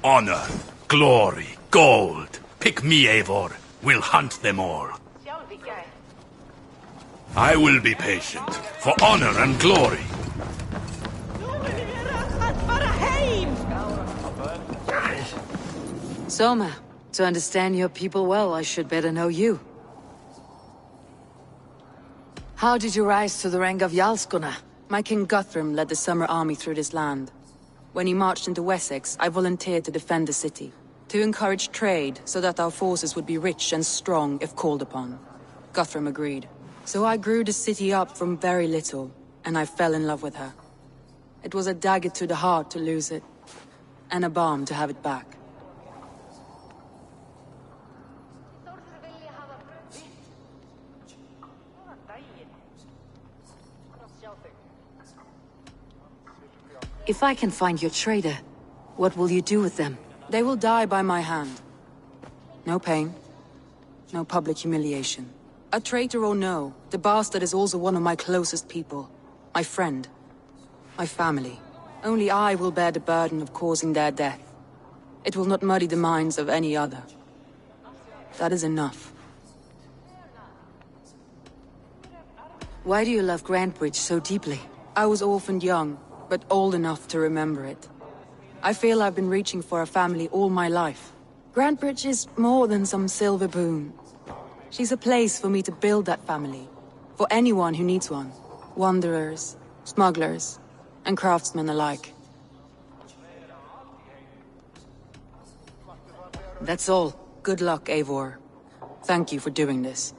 Honor, glory, gold. Pick me, Eivor. We'll hunt them all. I will be patient, for honor and glory. Soma, to understand your people well, I should better know you. How did you rise to the rank of Jarlskona? My king Guthrum led the summer army through this land. When he marched into Wessex, I volunteered to defend the city. To encourage trade, so that our forces would be rich and strong if called upon. Guthrum agreed. So I grew the city up from very little, and I fell in love with her. It was a dagger to the heart to lose it, and a balm to have it back. If I can find your traitor, what will you do with them? They will die by my hand. No pain. No public humiliation. A traitor or no, the bastard is also one of my closest people. My friend. My family. Only I will bear the burden of causing their death. It will not muddy the minds of any other. That is enough. Why do you love Grantebridge so deeply? I was orphaned young, but old enough to remember it. I feel I've been reaching for a family all my life. Grantebridge is more than some silver boon. She's a place for me to build that family. For anyone who needs one. Wanderers, smugglers, and craftsmen alike. That's all. Good luck, Eivor. Thank you for doing this.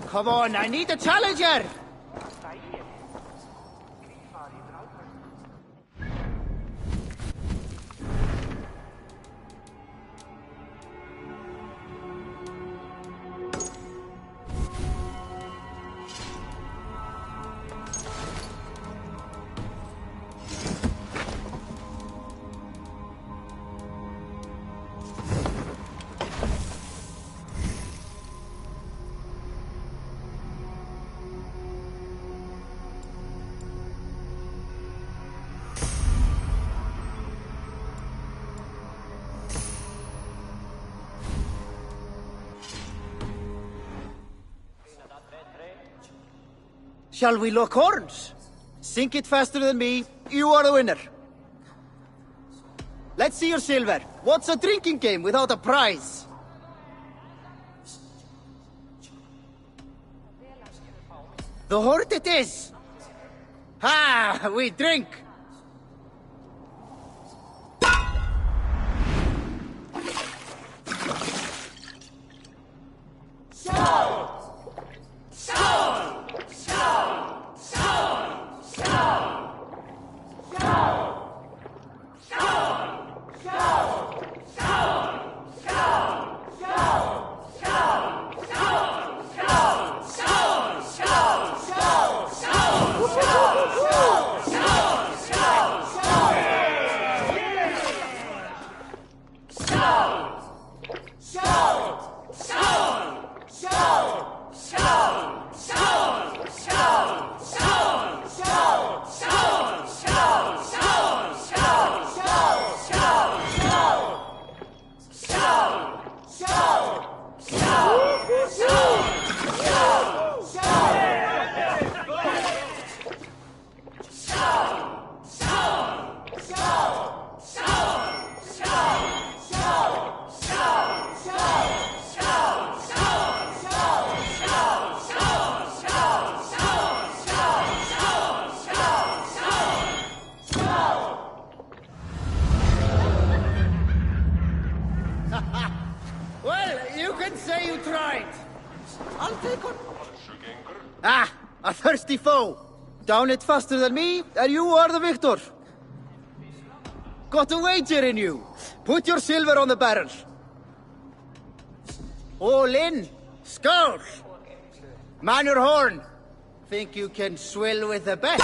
Come on, I need a challenger! Shall we lock horns? Sink it faster than me, you are the winner. Let's see your silver. What's a drinking game without a prize? The horde it is! Ha! We drink! A thirsty foe. Down it faster than me, and you are the victor. Got a wager in you. Put your silver on the barrel. All in. Skull. Man your horn. Think you can swill with the best?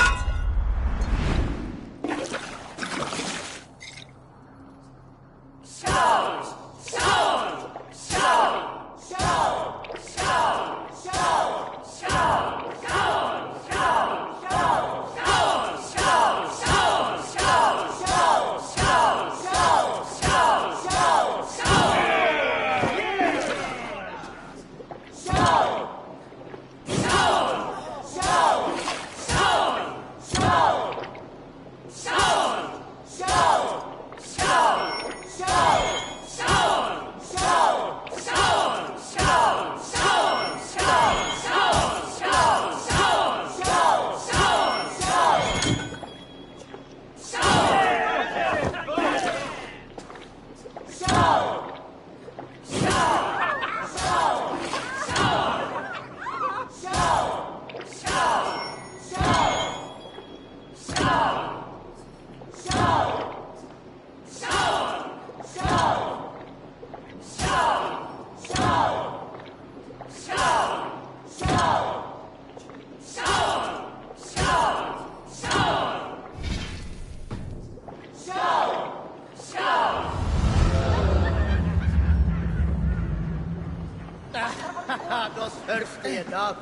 Not thirsty enough.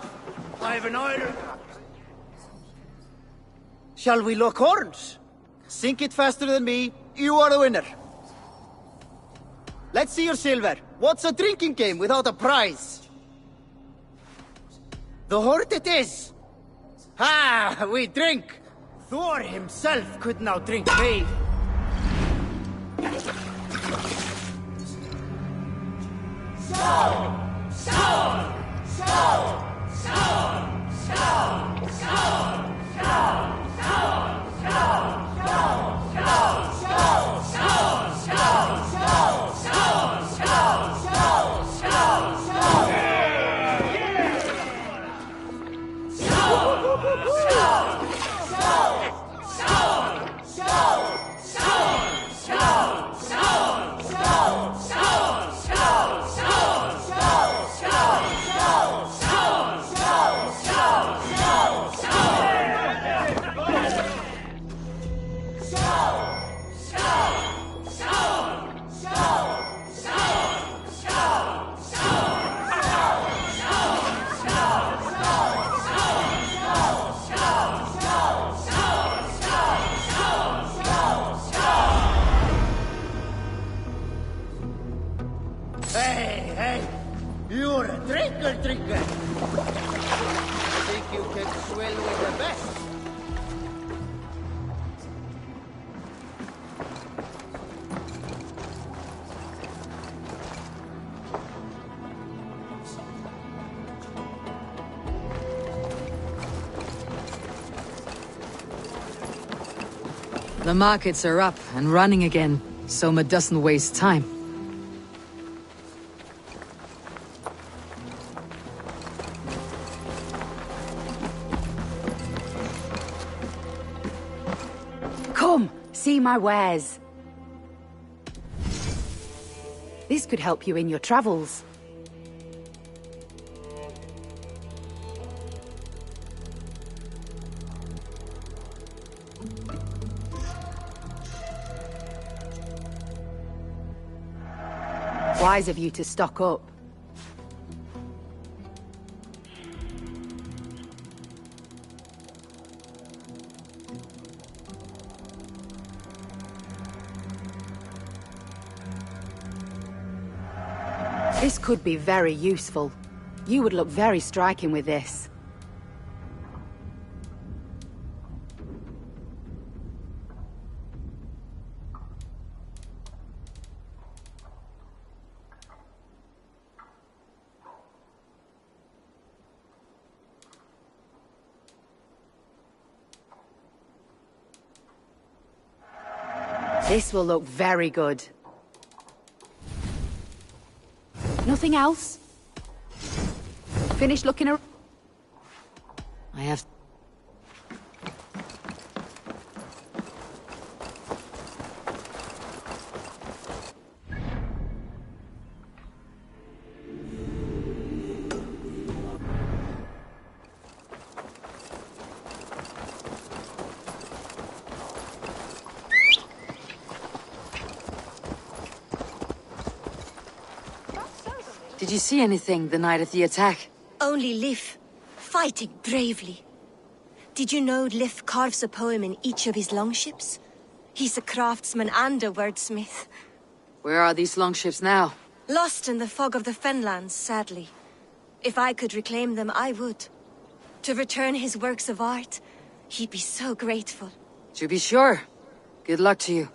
I have an order. Shall we lock horns? Sink it faster than me. You are the winner. Let's see your silver. What's a drinking game without a prize? The horde it is. Ah, we drink. Thor himself could now drink me. Hey, you're a drinker. Think you can swell with the best? The markets are up and running again. Soma doesn't waste time. Come, see my wares. This could help you in your travels. Wise of you to stock up. This could be very useful. You would look very striking with this. This will look very good. Nothing else? Finish looking around. I have... Did you see anything the night of the attack? Only Lif, fighting bravely. Did you know Lif carves a poem in each of his longships? He's a craftsman and a wordsmith. Where are these longships now? Lost in the fog of the Fenlands, sadly. If I could reclaim them, I would. To return his works of art, he'd be so grateful. To be sure. Good luck to you.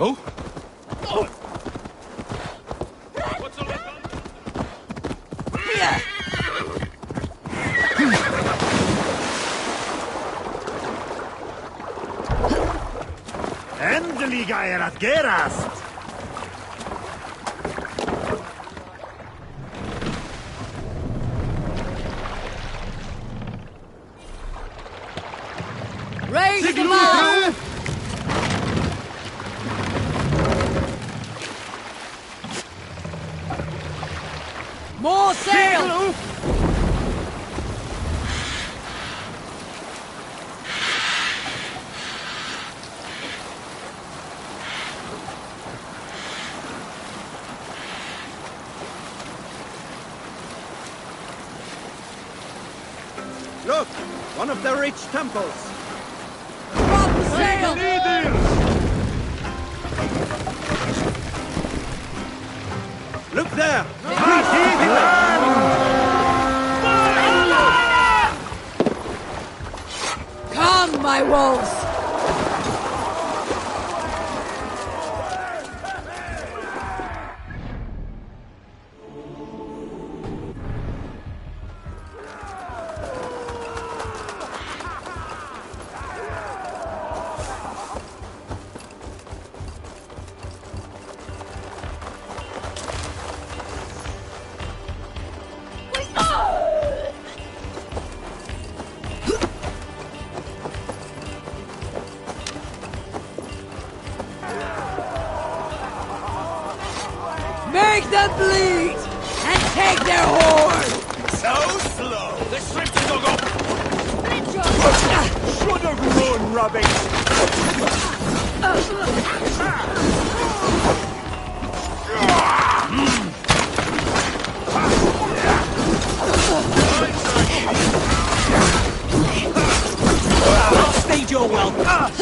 Oh? Endelig er at gerast! Raise them up! More sail! Look! One of the rich temples! Drop the sail! Look there! Come, my wolves! Make them bleed! And take their hoard! So slow! The shrimp is go go! Should have run, rubbish! Stage your welcome!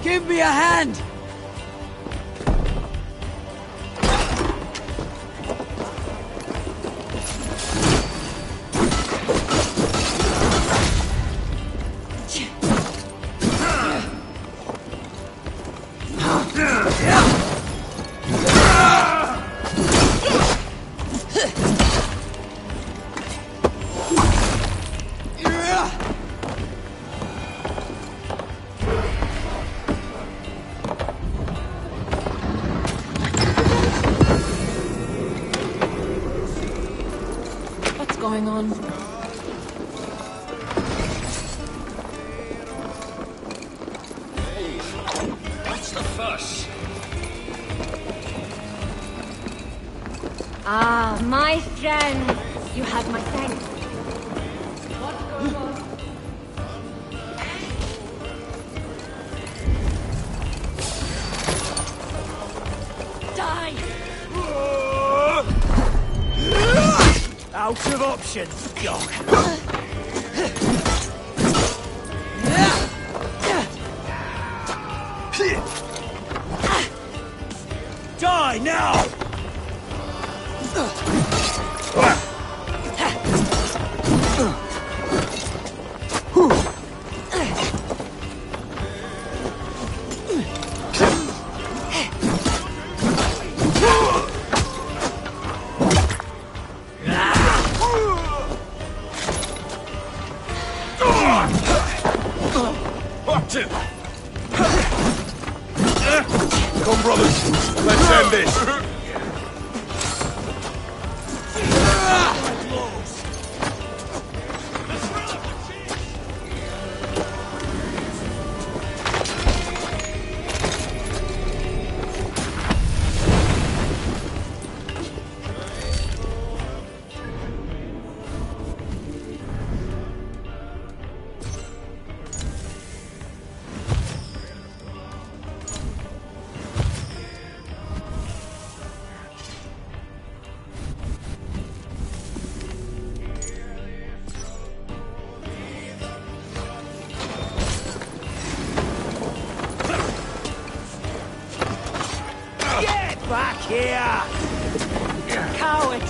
Give me a hand! What's going on? Ah, my friend. You have my thanks. Die! Out of options, dog. Die now! Come, brothers. Let's end this. Get back here! Coward!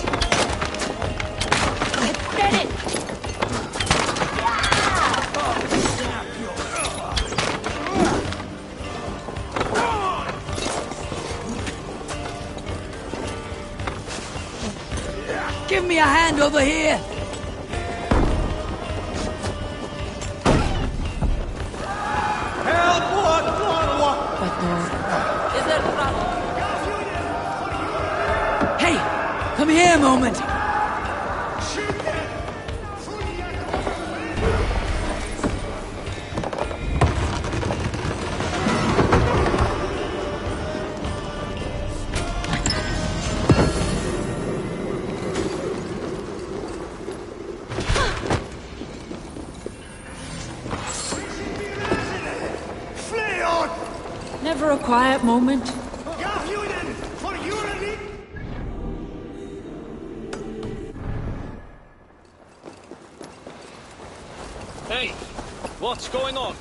Get it! Give me a hand over here! Hey! Come here a moment! Never a quiet moment. Hey, what's going on?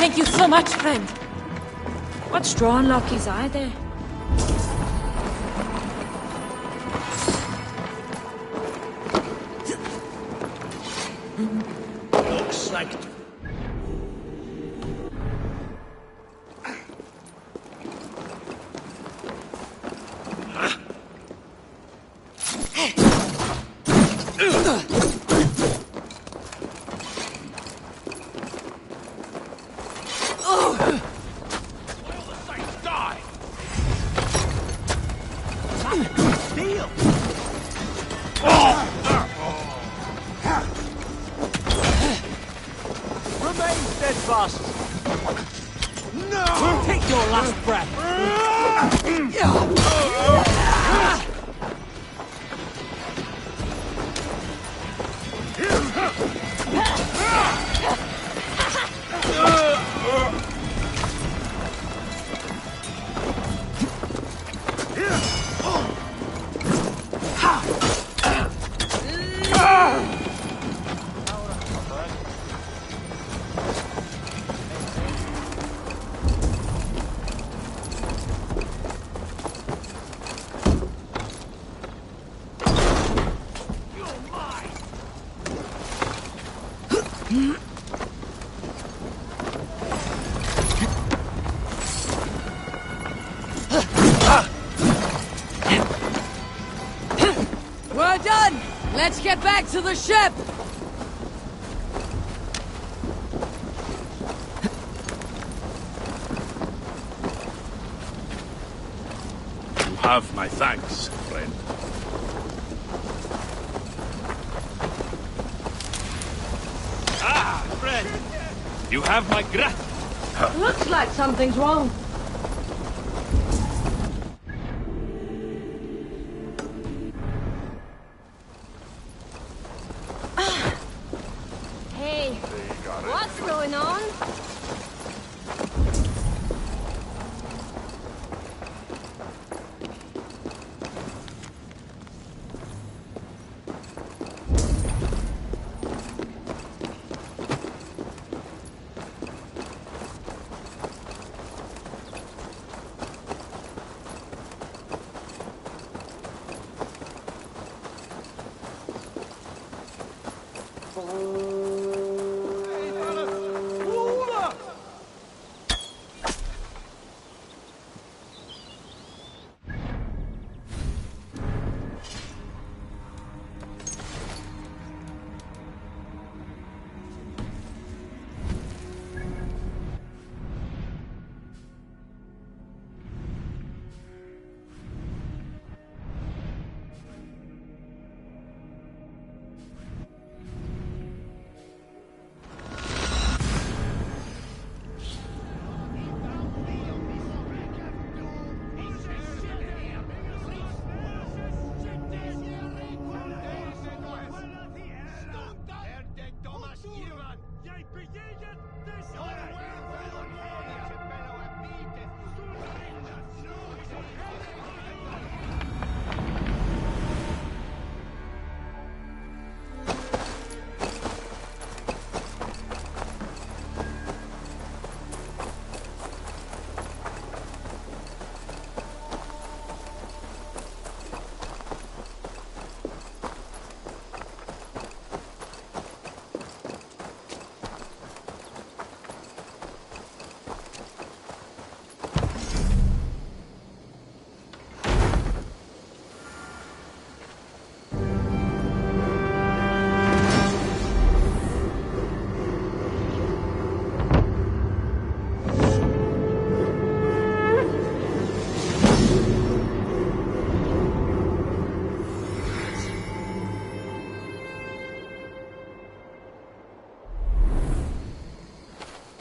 Thank you so much, friend. What straw unlock his eye there? Looks like... Remain steadfast. No! Take your last breath. get back to the ship! You have my thanks, friend. Ah, friend! You have my gratitude. Looks like something's wrong. Hey, what's going on?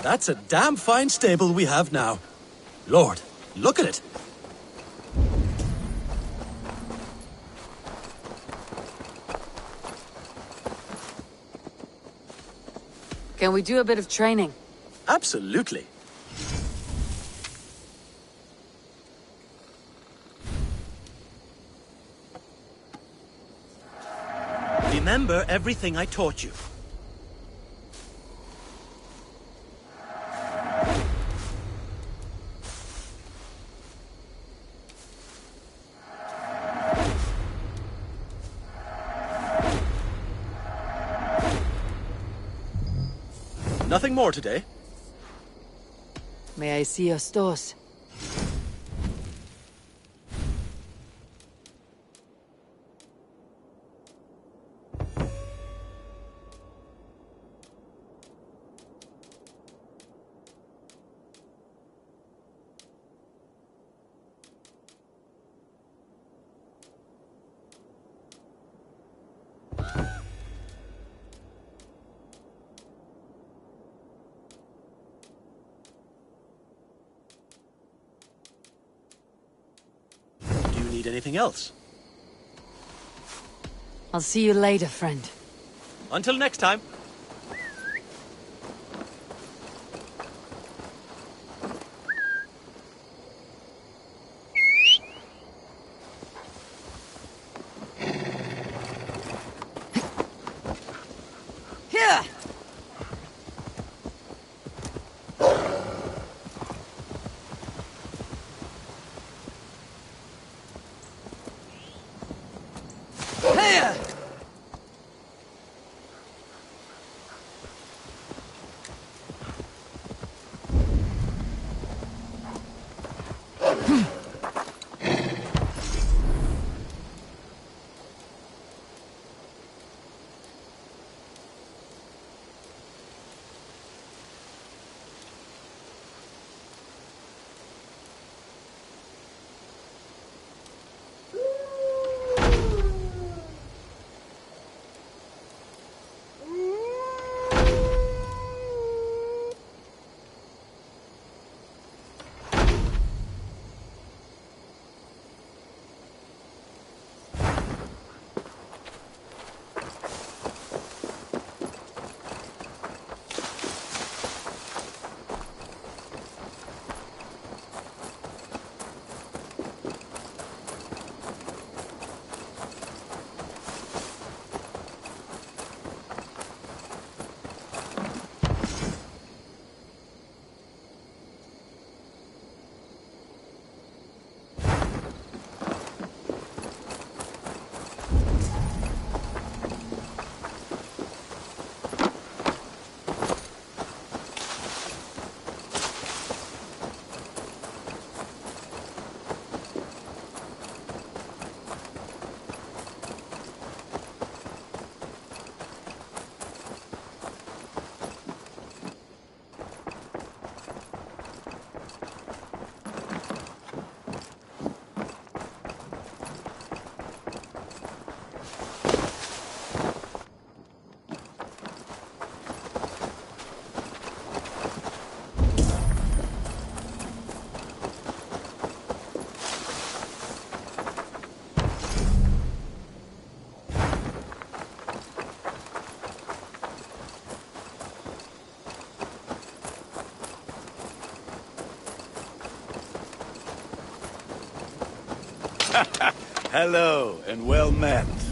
That's a damn fine stable we have now. Lord, look at it. Can we do a bit of training? Absolutely. Remember everything I taught you. Nothing more today? May I see your stores? Need anything else? I'll see you later, friend. Until next time. Here! Hello, and well met.